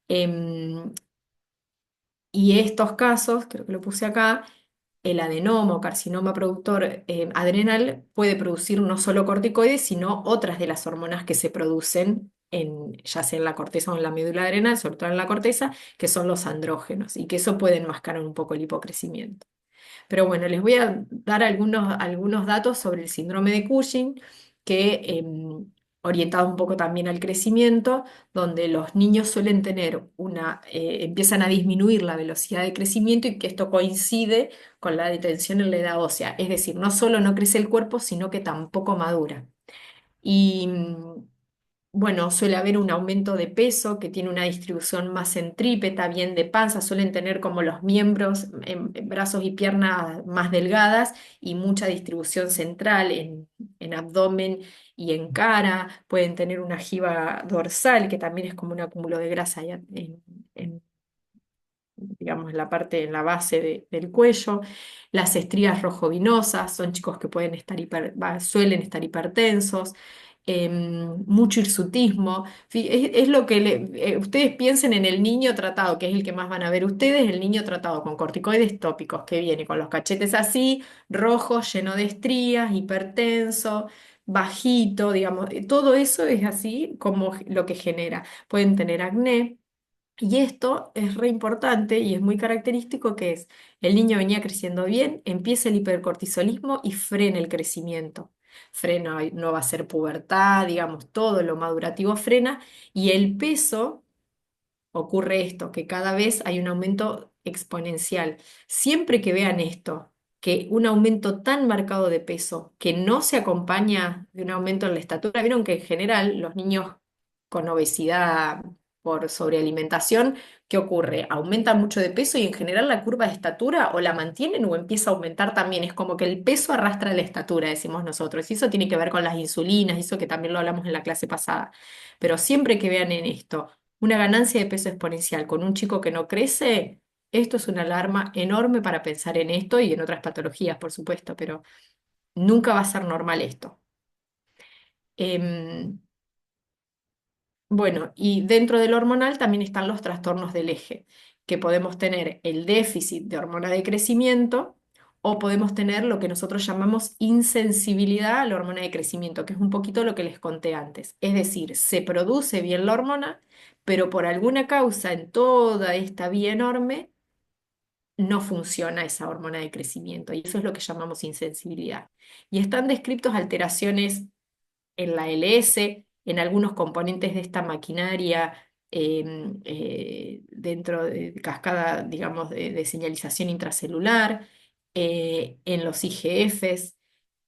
Em, y estos casos, creo que lo puse acá, el adenoma o carcinoma productor adrenal puede producir no solo corticoides, sino otras de las hormonas que se producen ya sea en la corteza o en la médula adrenal, sobre todo en la corteza, que son los andrógenos, y que eso puede enmascarar un poco el hipocrecimiento. Pero bueno, les voy a dar algunos datos sobre el síndrome de Cushing, que orientados un poco también al crecimiento, donde los niños suelen tener empiezan a disminuir la velocidad de crecimiento y que esto coincide con la detención en la edad ósea. Es decir, no solo no crece el cuerpo, sino que tampoco madura. Y bueno, suele haber un aumento de peso que tiene una distribución más centrípeta, bien de panza, suelen tener como los miembros, en brazos y piernas más delgadas y mucha distribución central en abdomen y en cara, pueden tener una jiba dorsal que también es como un acúmulo de grasa ahí en, digamos, en la parte, en la base del cuello. Las estrías rojovinosas son chicos que pueden estar suelen estar hipertensos. Mucho hirsutismo. Es lo que ustedes piensen en el niño tratado, que es el que más van a ver ustedes, el niño tratado con corticoides tópicos, que viene con los cachetes así, rojo, lleno de estrías, hipertenso, bajito, digamos, todo eso es así como lo que genera. Pueden tener acné. Y esto es re importante y es muy característico que es, el niño venía creciendo bien, empieza el hipercortisolismo y frena el crecimiento. Frena, no va a ser pubertad, digamos, todo lo madurativo frena y el peso, ocurre esto, que cada vez hay un aumento exponencial. Siempre que vean esto, que un aumento tan marcado de peso, que no se acompaña de un aumento en la estatura, vieron que en general los niños con obesidad por sobrealimentación, ¿qué ocurre? Aumentan mucho de peso y en general la curva de estatura o la mantienen o empieza a aumentar también. Es como que el peso arrastra la estatura, decimos nosotros. Y eso tiene que ver con las insulinas, eso que también lo hablamos en la clase pasada. Pero siempre que vean en esto una ganancia de peso exponencial con un chico que no crece, esto es una alarma enorme para pensar en esto y en otras patologías, por supuesto, pero nunca va a ser normal esto. Em, bueno, y dentro del hormonal también están los trastornos del eje, que podemos tener el déficit de hormona de crecimiento o podemos tener lo que nosotros llamamos insensibilidad a la hormona de crecimiento, que es un poquito lo que les conté antes. Es decir, se produce bien la hormona, pero por alguna causa en toda esta vía enorme no funciona esa hormona de crecimiento y eso es lo que llamamos insensibilidad. Y están descritos alteraciones en la LS, en algunos componentes de esta maquinaria dentro de cascada, digamos, de señalización intracelular, en los IGFs,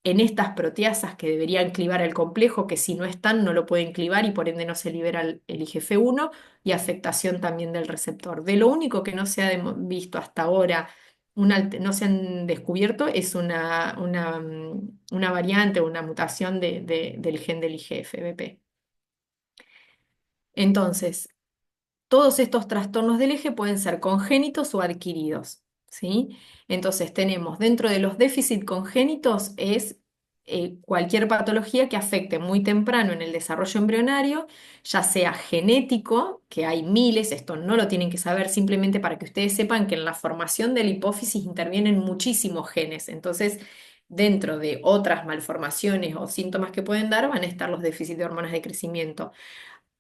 en estas proteasas que deberían clivar el complejo, que si no están no lo pueden clivar y por ende no se libera el IGF-1 y afectación también del receptor. De lo único que no se ha visto hasta ahora, no se han descubierto, es una variante o una mutación del gen del IGF-BP. Entonces, todos estos trastornos del eje pueden ser congénitos o adquiridos, ¿sí? Entonces tenemos dentro de los déficits congénitos es cualquier patología que afecte muy temprano en el desarrollo embrionario, ya sea genético, que hay miles, esto no lo tienen que saber simplemente para que ustedes sepan que en la formación de la hipófisis intervienen muchísimos genes, entonces dentro de otras malformaciones o síntomas que pueden dar van a estar los déficits de hormonas de crecimiento.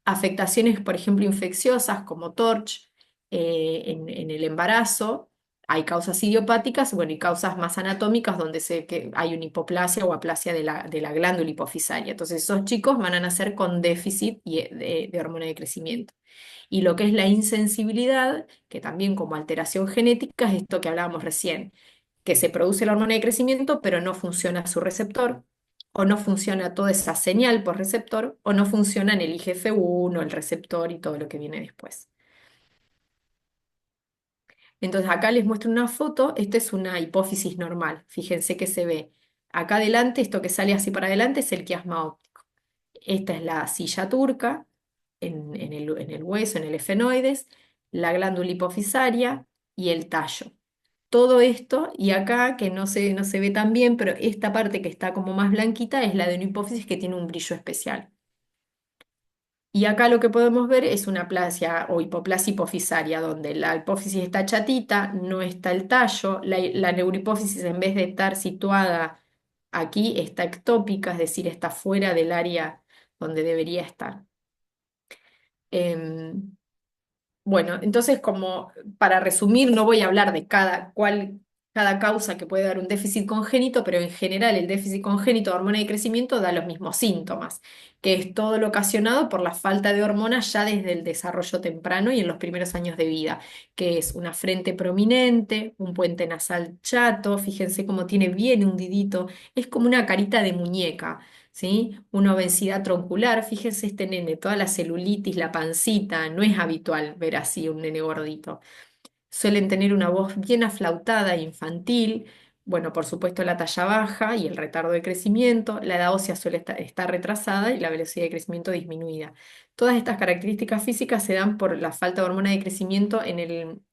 Afectaciones, por ejemplo, infecciosas como TORCH en el embarazo. Hay causas idiopáticas, bueno, y causas más anatómicas donde que hay una hipoplasia o aplasia de la glándula hipofisaria. Entonces, esos chicos van a nacer con déficit de hormona de crecimiento. Y lo que es la insensibilidad, que también como alteración genética es esto que hablábamos recién, que se produce la hormona de crecimiento, pero no funciona su receptor o no funciona toda esa señal por receptor, o no funciona en el IGF-1, el receptor y todo lo que viene después. Entonces acá les muestro una foto, esta es una hipófisis normal, fíjense que se ve acá adelante, esto que sale así para adelante es el quiasma óptico. Esta es la silla turca en el hueso, en el efenoides, la glándula hipofisaria y el tallo. Todo esto, y acá que no se ve tan bien, pero esta parte que está como más blanquita es la de una hipófisis que tiene un brillo especial. Y acá lo que podemos ver es una aplasia o hipoplasia hipofisaria, donde la hipófisis está chatita, no está el tallo, la neurohipófisis en vez de estar situada aquí está ectópica, es decir, está fuera del área donde debería estar. Em, bueno, entonces como para resumir, no voy a hablar de cada causa que puede dar un déficit congénito, pero en general el déficit congénito de hormona de crecimiento da los mismos síntomas, que es todo lo ocasionado por la falta de hormonas ya desde el desarrollo temprano y en los primeros años de vida, que es una frente prominente, un puente nasal chato, fíjense cómo tiene bien hundidito, es como una carita de muñeca. ¿Sí? Una obesidad troncular, fíjense este nene, toda la celulitis, la pancita, no es habitual ver así un nene gordito. Suelen tener una voz bien aflautada, infantil, bueno, por supuesto la talla baja y el retardo de crecimiento, la edad ósea suele estar retrasada y la velocidad de crecimiento disminuida. Todas estas características físicas se dan por la falta de hormona de crecimiento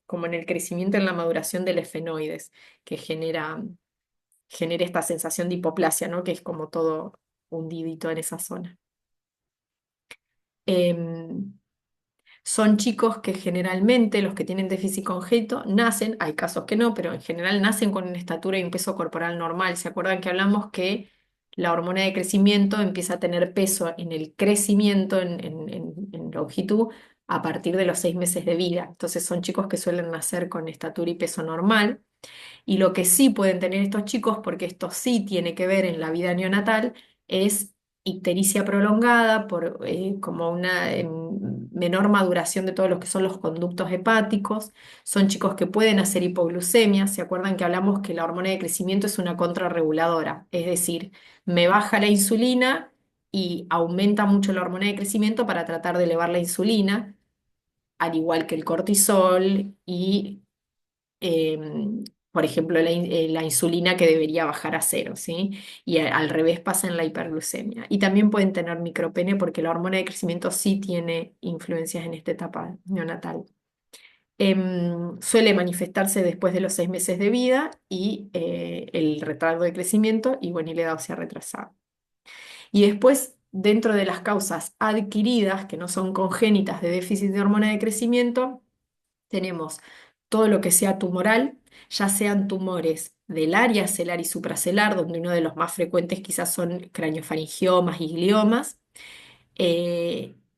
como en el crecimiento en la maduración del efenoides, que genera esta sensación de hipoplasia, ¿no? Que es como todo hundidito en esa zona. Em, Son chicos que generalmente, los que tienen déficit congénito, nacen, hay casos que no, pero en general nacen con una estatura y un peso corporal normal. ¿Se acuerdan que hablamos que la hormona de crecimiento empieza a tener peso en el crecimiento, en longitud, a partir de los 6 meses de vida? Entonces son chicos que suelen nacer con estatura y peso normal. Y lo que sí pueden tener estos chicos, porque esto sí tiene que ver en la vida neonatal, es ictericia prolongada por como una menor maduración de todos los que son los conductos hepáticos. Son chicos que pueden hacer hipoglucemia. ¿Se acuerdan que hablamos que la hormona de crecimiento es una contrarreguladora? Es decir, me baja la insulina y aumenta mucho la hormona de crecimiento para tratar de elevar la insulina, al igual que el cortisol y por ejemplo, la insulina que debería bajar a cero, ¿sí? Y al revés pasa en la hiperglucemia. Y también pueden tener micropene porque la hormona de crecimiento sí tiene influencias en esta etapa neonatal. Suele manifestarse después de los 6 meses de vida y el retardo de crecimiento y bueno, y la edad ósea retrasada. Y después, dentro de las causas adquiridas, que no son congénitas de déficit de hormona de crecimiento, tenemos todo lo que sea tumoral, ya sean tumores del área celar y supracelar, donde uno de los más frecuentes quizás son craniofaringiomas y gliomas,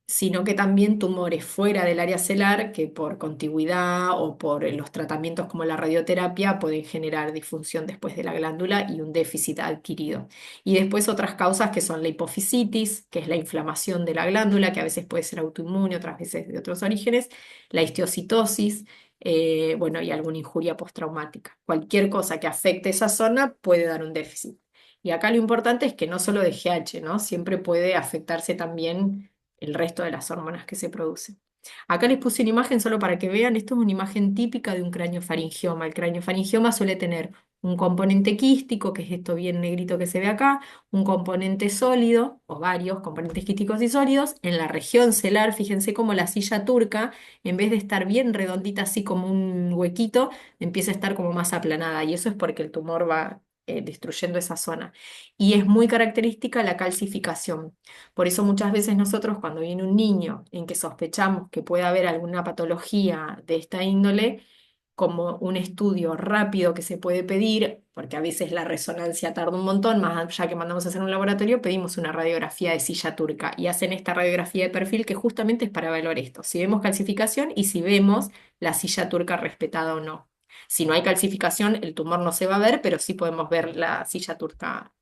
sino que también tumores fuera del área celar que por contigüidad o por los tratamientos como la radioterapia pueden generar disfunción después de la glándula y un déficit adquirido. Y después otras causas que son la hipofisitis, que es la inflamación de la glándula, que a veces puede ser autoinmune, otras veces de otros orígenes, la histiocytosis. Bueno, y alguna injuria postraumática. Cualquier cosa que afecte esa zona puede dar un déficit. Y acá lo importante es que no solo de GH, ¿no? Siempre puede afectarse también el resto de las hormonas que se producen. Acá les puse una imagen solo para que vean, esto es una imagen típica de un craniofaringioma. El craniofaringioma suele tener un componente quístico, que es esto bien negrito que se ve acá, un componente sólido, o varios componentes quísticos y sólidos. En la región celar, fíjense cómo la silla turca, en vez de estar bien redondita así como un huequito, empieza a estar como más aplanada, y eso es porque el tumor va destruyendo esa zona. Y es muy característica la calcificación. Por eso muchas veces nosotros cuando viene un niño en que sospechamos que puede haber alguna patología de esta índole, como un estudio rápido que se puede pedir, porque a veces la resonancia tarda un montón, más allá que mandamos a hacer un laboratorio, pedimos una radiografía de silla turca y hacen esta radiografía de perfil que justamente es para evaluar esto, si vemos calcificación y si vemos la silla turca respetada o no. Si no hay calcificación, el tumor no se va a ver, pero sí podemos ver la silla turca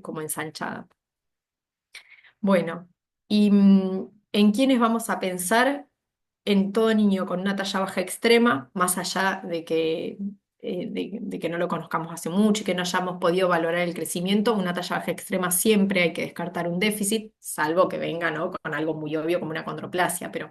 como ensanchada. Bueno, y ¿en quiénes vamos a pensar? En todo niño con una talla baja extrema, más allá de que de que no lo conozcamos hace mucho y que no hayamos podido valorar el crecimiento, una talla baja extrema siempre hay que descartar un déficit, salvo que venga, ¿no? Con algo muy obvio como una condroplasia, pero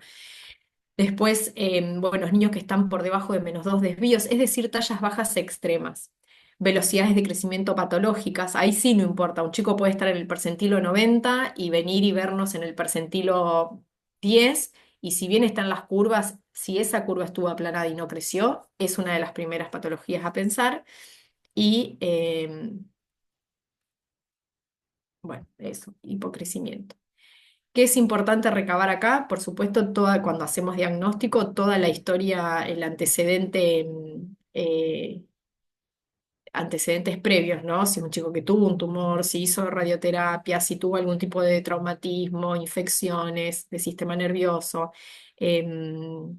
después, bueno, los niños que están por debajo de -2 desvíos, es decir, tallas bajas extremas. Velocidades de crecimiento patológicas, ahí sí no importa, un chico puede estar en el percentilo 90 y venir y vernos en el percentilo 10, y si bien están las curvas, si esa curva estuvo aplanada y no creció, es una de las primeras patologías a pensar. Y bueno, eso, hipocrecimiento. ¿Qué es importante recabar acá? Por supuesto, cuando hacemos diagnóstico, toda la historia, el antecedente, antecedentes previos, ¿no? Si es un chico que tuvo un tumor, si hizo radioterapia, si tuvo algún tipo de traumatismo, infecciones de sistema nervioso, em,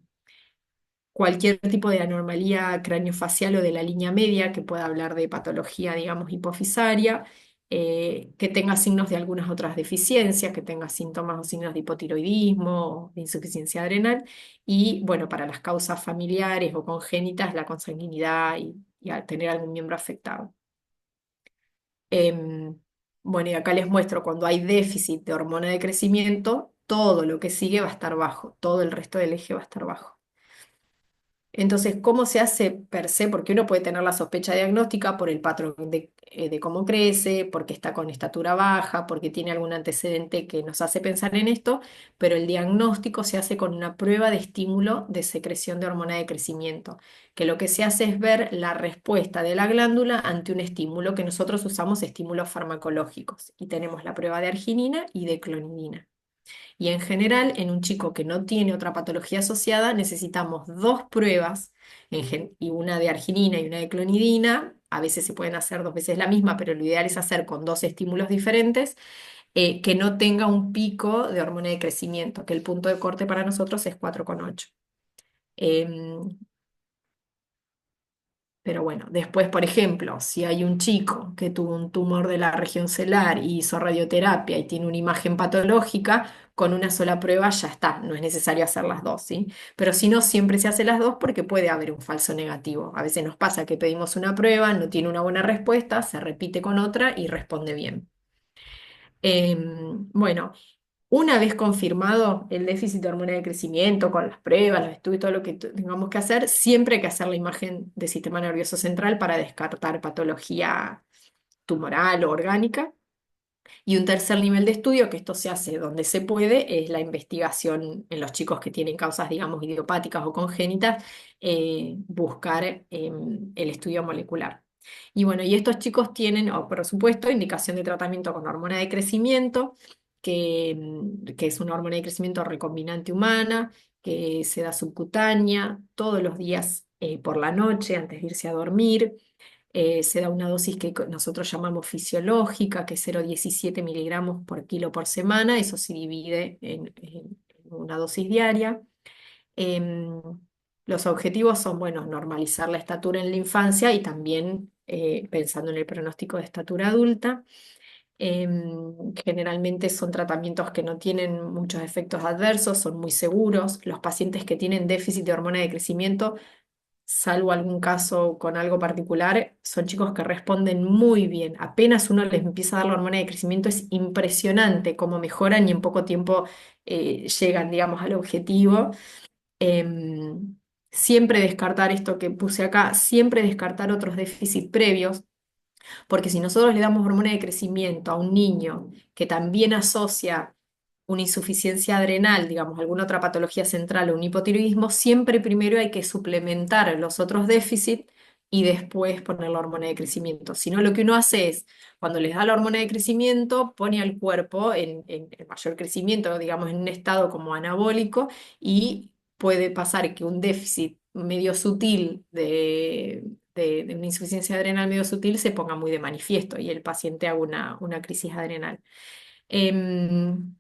cualquier tipo de anormalía craneofacial o de la línea media que pueda hablar de patología, digamos, hipofisaria, que tenga signos de algunas otras deficiencias, que tenga síntomas o signos de hipotiroidismo, o de insuficiencia adrenal, y bueno, para las causas familiares o congénitas, la consanguinidad y al tener algún miembro afectado. Em, bueno, y acá les muestro cuando hay déficit de hormona de crecimiento, todo lo que sigue va a estar bajo, todo el resto del eje va a estar bajo. Entonces, ¿cómo se hace per se? Porque uno puede tener la sospecha diagnóstica por el patrón de cómo crece, porque está con estatura baja, porque tiene algún antecedente que nos hace pensar en esto, pero el diagnóstico se hace con una prueba de estímulo de secreción de hormona de crecimiento, que lo que se hace es ver la respuesta de la glándula ante un estímulo que nosotros usamos estímulos farmacológicos, y tenemos la prueba de arginina y de clonidina. Y en general, en un chico que no tiene otra patología asociada, necesitamos dos pruebas, y una de arginina y una de clonidina. A veces se pueden hacer dos veces la misma, pero lo ideal es hacer con dos estímulos diferentes, que no tenga un pico de hormona de crecimiento, que el punto de corte para nosotros es 4,8. Em, pero bueno, después, por ejemplo, si hay un chico que tuvo un tumor de la región celular y hizo radioterapia y tiene una imagen patológica, con una sola prueba ya está, no es necesario hacer las dos, ¿sí? Pero si no, siempre se hace las dos porque puede haber un falso negativo. A veces nos pasa que pedimos una prueba, no tiene una buena respuesta, se repite con otra y responde bien. Bueno, una vez confirmado el déficit de hormona de crecimiento, con las pruebas, los estudios, todo lo que tengamos que hacer, siempre hay que hacer la imagen del sistema nervioso central para descartar patología tumoral o orgánica. Y un tercer nivel de estudio, que esto se hace donde se puede, es la investigación en los chicos que tienen causas, digamos, idiopáticas o congénitas, buscar el estudio molecular. Y bueno, y estos chicos tienen, o por supuesto, indicación de tratamiento con hormona de crecimiento, que es una hormona de crecimiento recombinante humana, que se da subcutánea todos los días, por la noche antes de irse a dormir. Se da una dosis que nosotros llamamos fisiológica, que es 0,17 miligramos por kilo por semana. Eso se divide en una dosis diaria. Em, los objetivos son, bueno, normalizar la estatura en la infancia y también, pensando en el pronóstico de estatura adulta. Generalmente son tratamientos que no tienen muchos efectos adversos, son muy seguros. Los pacientes que tienen déficit de hormona de crecimiento, salvo algún caso con algo particular, son chicos que responden muy bien. Apenas uno les empieza a dar la hormona de crecimiento, es impresionante cómo mejoran y en poco tiempo llegan, digamos, al objetivo. Em, Siempre descartar esto que puse acá, siempre descartar otros déficits previos, porque si nosotros le damos hormona de crecimiento a un niño que también asocia una insuficiencia adrenal, digamos, alguna otra patología central o un hipotiroidismo, siempre primero hay que suplementar los otros déficits y después poner la hormona de crecimiento. Si no, lo que uno hace es, cuando les da la hormona de crecimiento, pone al cuerpo en mayor crecimiento, digamos, en un estado como anabólico, y puede pasar que un déficit medio sutil de una insuficiencia adrenal medio sutil se ponga muy de manifiesto y el paciente haga una crisis adrenal. Em,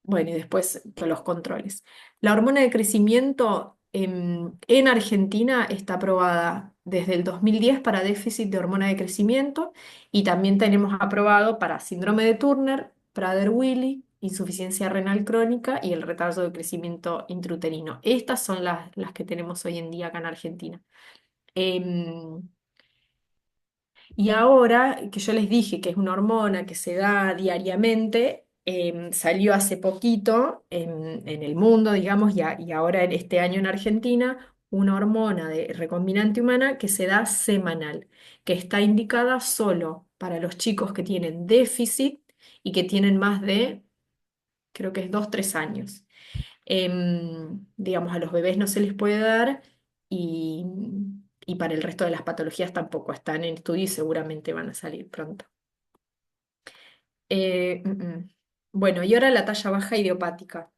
bueno, y después los controles. La hormona de crecimiento, en Argentina está aprobada desde el 2010 para déficit de hormona de crecimiento, y también tenemos aprobado para síndrome de Turner, Prader-Willi, insuficiencia renal crónica y el retardo de crecimiento intrauterino. Estas son las que tenemos hoy en día acá en Argentina. Em, y ahora que yo les dije que es una hormona que se da diariamente, salió hace poquito en el mundo, digamos, y ahora en este año en Argentina, una hormona de recombinante humana que se da semanal, que está indicada solo para los chicos que tienen déficit y que tienen más de, creo que es 2, 3 años. Digamos, a los bebés no se les puede dar y, y para el resto de las patologías tampoco están en estudio y seguramente van a salir pronto. Eh, mm, mm. Bueno, y ahora la talla baja idiopática.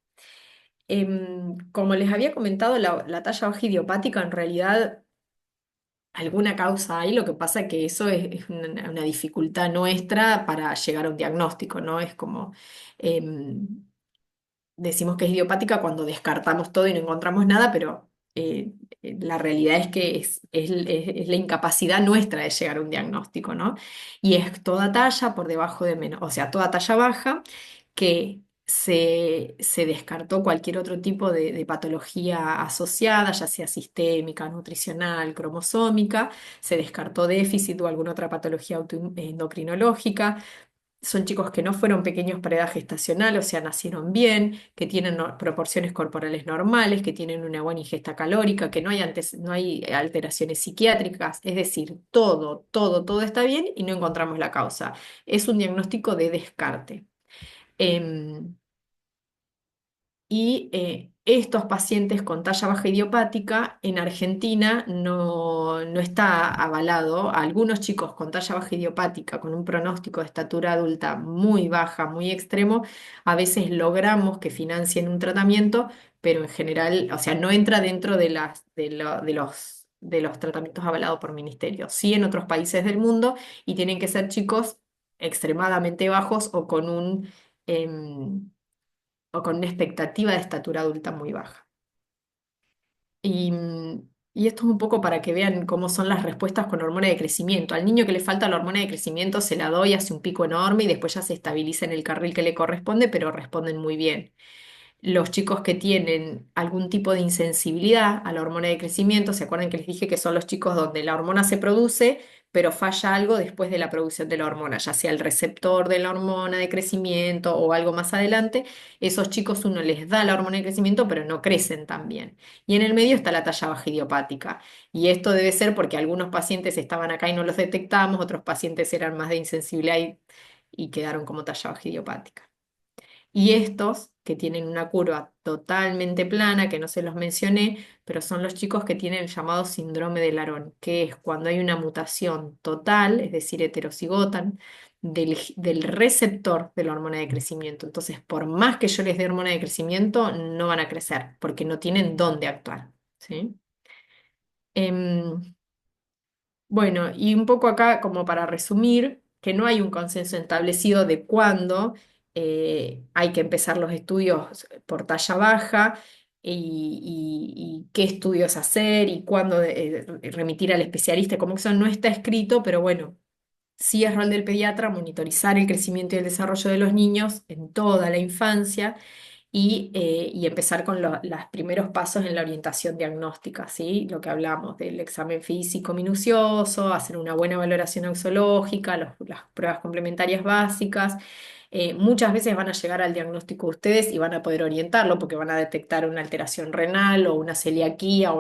Como les había comentado, la talla baja idiopática en realidad alguna causa hay, lo que pasa que eso es una dificultad nuestra para llegar a un diagnóstico, ¿no? Es como... em, decimos que es idiopática cuando descartamos todo y no encontramos nada, pero la realidad es que es la incapacidad nuestra de llegar a un diagnóstico, ¿no? Y es toda talla por debajo de menos, o sea, toda talla baja que se descartó cualquier otro tipo de patología asociada, ya sea sistémica, nutricional, cromosómica, se descartó déficit o alguna otra patología endocrinológica. Son chicos que no fueron pequeños para edad gestacional, o sea, nacieron bien, que tienen proporciones corporales normales, que tienen una buena ingesta calórica, que no hay alteraciones psiquiátricas, es decir, todo está bien y no encontramos la causa. Es un diagnóstico de descarte. Em, y estos pacientes con talla baja idiopática en Argentina no está avalado. Algunos chicos con talla baja idiopática, con un pronóstico de estatura adulta muy baja, muy extremo, a veces logramos que financien un tratamiento, pero en general, o sea, no entra dentro de los tratamientos avalados por ministerio. Sí en otros países del mundo y tienen que ser chicos extremadamente bajos o em, con una expectativa de estatura adulta muy baja. Y esto es un poco para que vean cómo son las respuestas con hormona de crecimiento. Al niño que le falta la hormona de crecimiento se la doy, hace un pico enorme y después ya se estabiliza en el carril que le corresponde, pero responden muy bien. Los chicos que tienen algún tipo de insensibilidad a la hormona de crecimiento, ¿se acuerdan que les dije que son los chicos donde la hormona se produce, pero falla algo después de la producción de la hormona, ya sea el receptor de la hormona de crecimiento o algo más adelante? Esos chicos uno les da la hormona de crecimiento, pero no crecen tan bien. Y en el medio está la talla baja idiopática. Y esto debe ser porque algunos pacientes estaban acá y no los detectamos, otros pacientes eran más de insensibilidad y quedaron como talla baja idiopática. Y estos que tienen una curva totalmente plana, que no se los mencioné, pero son los chicos que tienen el llamado síndrome de Laron, que es cuando hay una mutación total, es decir, heterocigota, del receptor de la hormona de crecimiento. Entonces, por más que yo les dé hormona de crecimiento, no van a crecer, porque no tienen dónde actuar. ¿Sí? Em, bueno, y un poco acá, como para resumir, que no hay un consenso establecido de cuándo hay que empezar los estudios por talla baja y qué estudios hacer y cuándo remitir al especialista, como que eso no está escrito, pero bueno, sí es rol del pediatra monitorizar el crecimiento y el desarrollo de los niños en toda la infancia y empezar con los primeros pasos en la orientación diagnóstica, ¿sí? Lo que hablamos del examen físico minucioso, hacer una buena valoración ausológica, las pruebas complementarias básicas. Muchas veces van a llegar al diagnóstico ustedes y van a poder orientarlo porque van a detectar una alteración renal o una celiaquía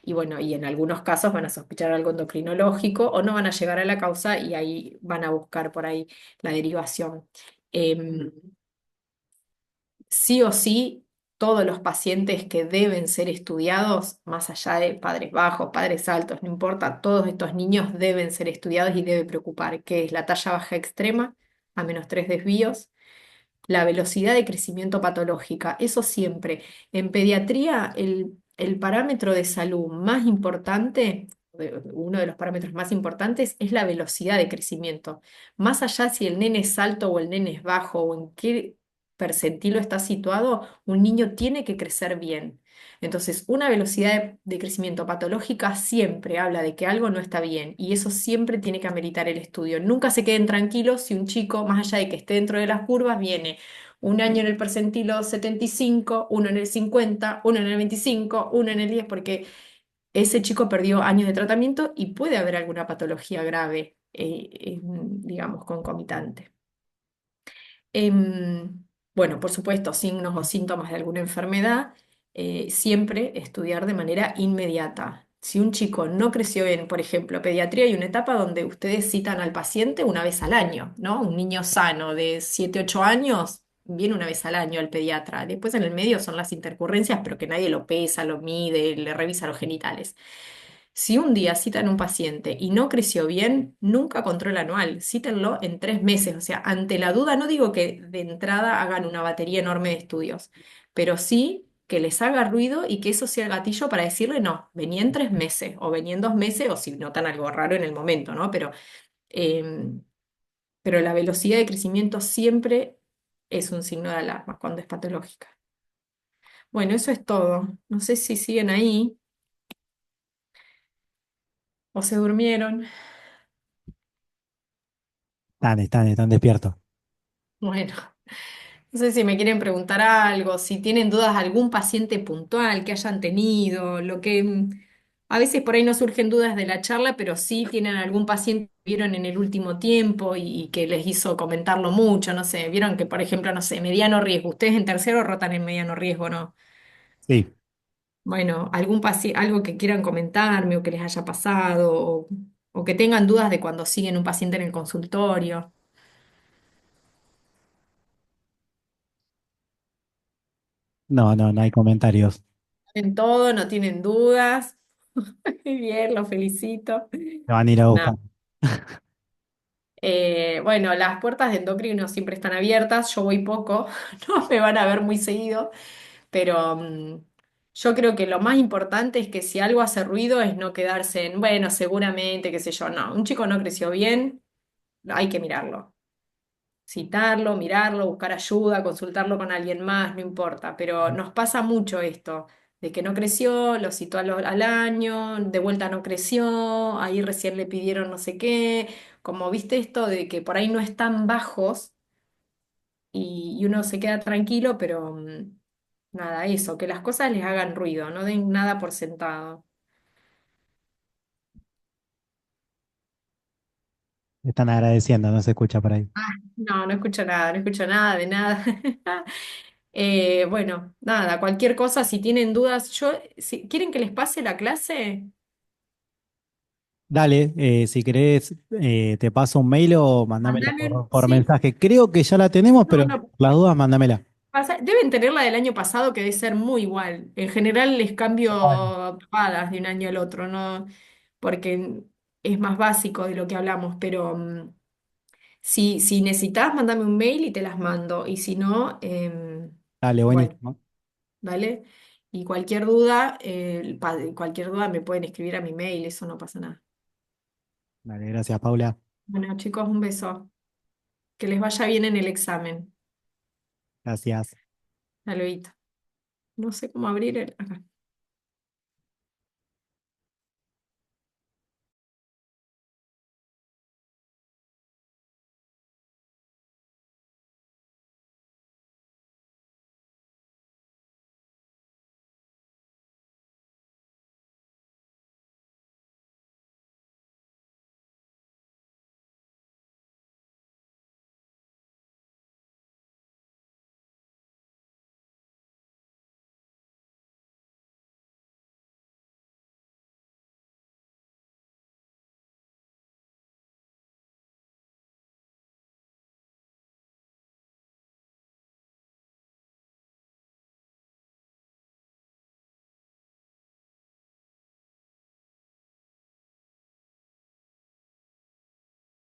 y bueno, y en algunos casos van a sospechar algo endocrinológico o no van a llegar a la causa y ahí van a buscar por ahí la derivación. Em, Sí o sí, todos los pacientes que deben ser estudiados, más allá de padres bajos, padres altos, no importa, todos estos niños deben ser estudiados y debe preocupar, que es la talla baja extrema, a -3 desvíos, la velocidad de crecimiento patológica, eso siempre. En pediatría, el parámetro de salud más importante, uno de los parámetros más importantes, es la velocidad de crecimiento. Más allá si el nene es alto o el nene es bajo o en qué percentilo está situado, un niño tiene que crecer bien. Entonces, una velocidad de crecimiento patológica siempre habla de que algo no está bien y eso siempre tiene que ameritar el estudio. Nunca se queden tranquilos si un chico, más allá de que esté dentro de las curvas, viene un año en el percentilo 75, uno en el 50, uno en el 25, uno en el 10, porque ese chico perdió años de tratamiento y puede haber alguna patología grave, digamos, concomitante. Bueno, por supuesto, signos o síntomas de alguna enfermedad, siempre estudiar de manera inmediata. Si un chico no creció bien, por ejemplo, pediatría, hay una etapa donde ustedes citan al paciente una vez al año, ¿no? Un niño sano de 7 8 años viene una vez al año al pediatra. Después en el medio son las intercurrencias, pero que nadie lo pesa, lo mide, le revisa los genitales. Si un día citan un paciente y no creció bien, nunca control anual, cítenlo en 3 meses. O sea, ante la duda, no digo que de entrada hagan una batería enorme de estudios, pero sí que les haga ruido y que eso sea el gatillo para decirle no, vení en 3 meses o vení en 2 meses o si notan algo raro en el momento, ¿no? Em, pero la velocidad de crecimiento siempre es un signo de alarma cuando es patológica. Bueno, eso es todo. No sé si siguen ahí o se durmieron. Están despiertos. Bueno. No sé si me quieren preguntar algo, si tienen dudas, algún paciente puntual que hayan tenido, lo que a veces por ahí no surgen dudas de la charla, pero sí tienen algún paciente que vieron en el último tiempo y que les hizo comentarlo mucho, no sé, vieron que por ejemplo, no sé, mediano riesgo, ustedes en tercero rotan en mediano riesgo, ¿no? Sí. Bueno, algún paciente, algo que quieran comentarme o que les haya pasado o que tengan dudas de cuando siguen un paciente en el consultorio. No, no, no hay comentarios. En todo, no tienen dudas. Muy bien, lo felicito. Se van a ir a buscar. No. Bueno, las puertas de endocrino siempre están abiertas. Yo voy poco, no me van a ver muy seguido, pero yo creo que lo más importante es que si algo hace ruido es no quedarse en, bueno, seguramente, qué sé yo. No, un chico no creció bien, hay que mirarlo. Citarlo, mirarlo, buscar ayuda, consultarlo con alguien más, no importa, pero nos pasa mucho esto, de que no creció, lo citó al año, de vuelta no creció, ahí recién le pidieron no sé qué, como viste esto de que por ahí no están bajos y uno se queda tranquilo, pero nada, eso, que las cosas les hagan ruido, no den nada por sentado. Están agradeciendo, no se escucha por ahí. Ah, no, no escucho nada, no escucho nada de nada. Bueno, nada, cualquier cosa, si tienen dudas, si quieren que les pase la clase, Dale, si querés, te paso un mail o mándamela mandame, por sí, mensaje. Creo que ya la tenemos, no, pero no, por las dudas, mándamela. deben tener la del año pasado que debe ser muy igual. En general les Bueno, cambio padas de un año al otro, ¿no? Porque es más básico de lo que hablamos, pero si necesitas, mándame un mail y te las mando, y si no, dale, bueno. buenísimo. ¿Vale? Y cualquier duda me pueden escribir a mi mail, eso no pasa nada. Dale, gracias, Paula. Bueno, chicos, un beso. Que les vaya bien en el examen. Gracias. Hasta luego. No sé cómo abrir acá.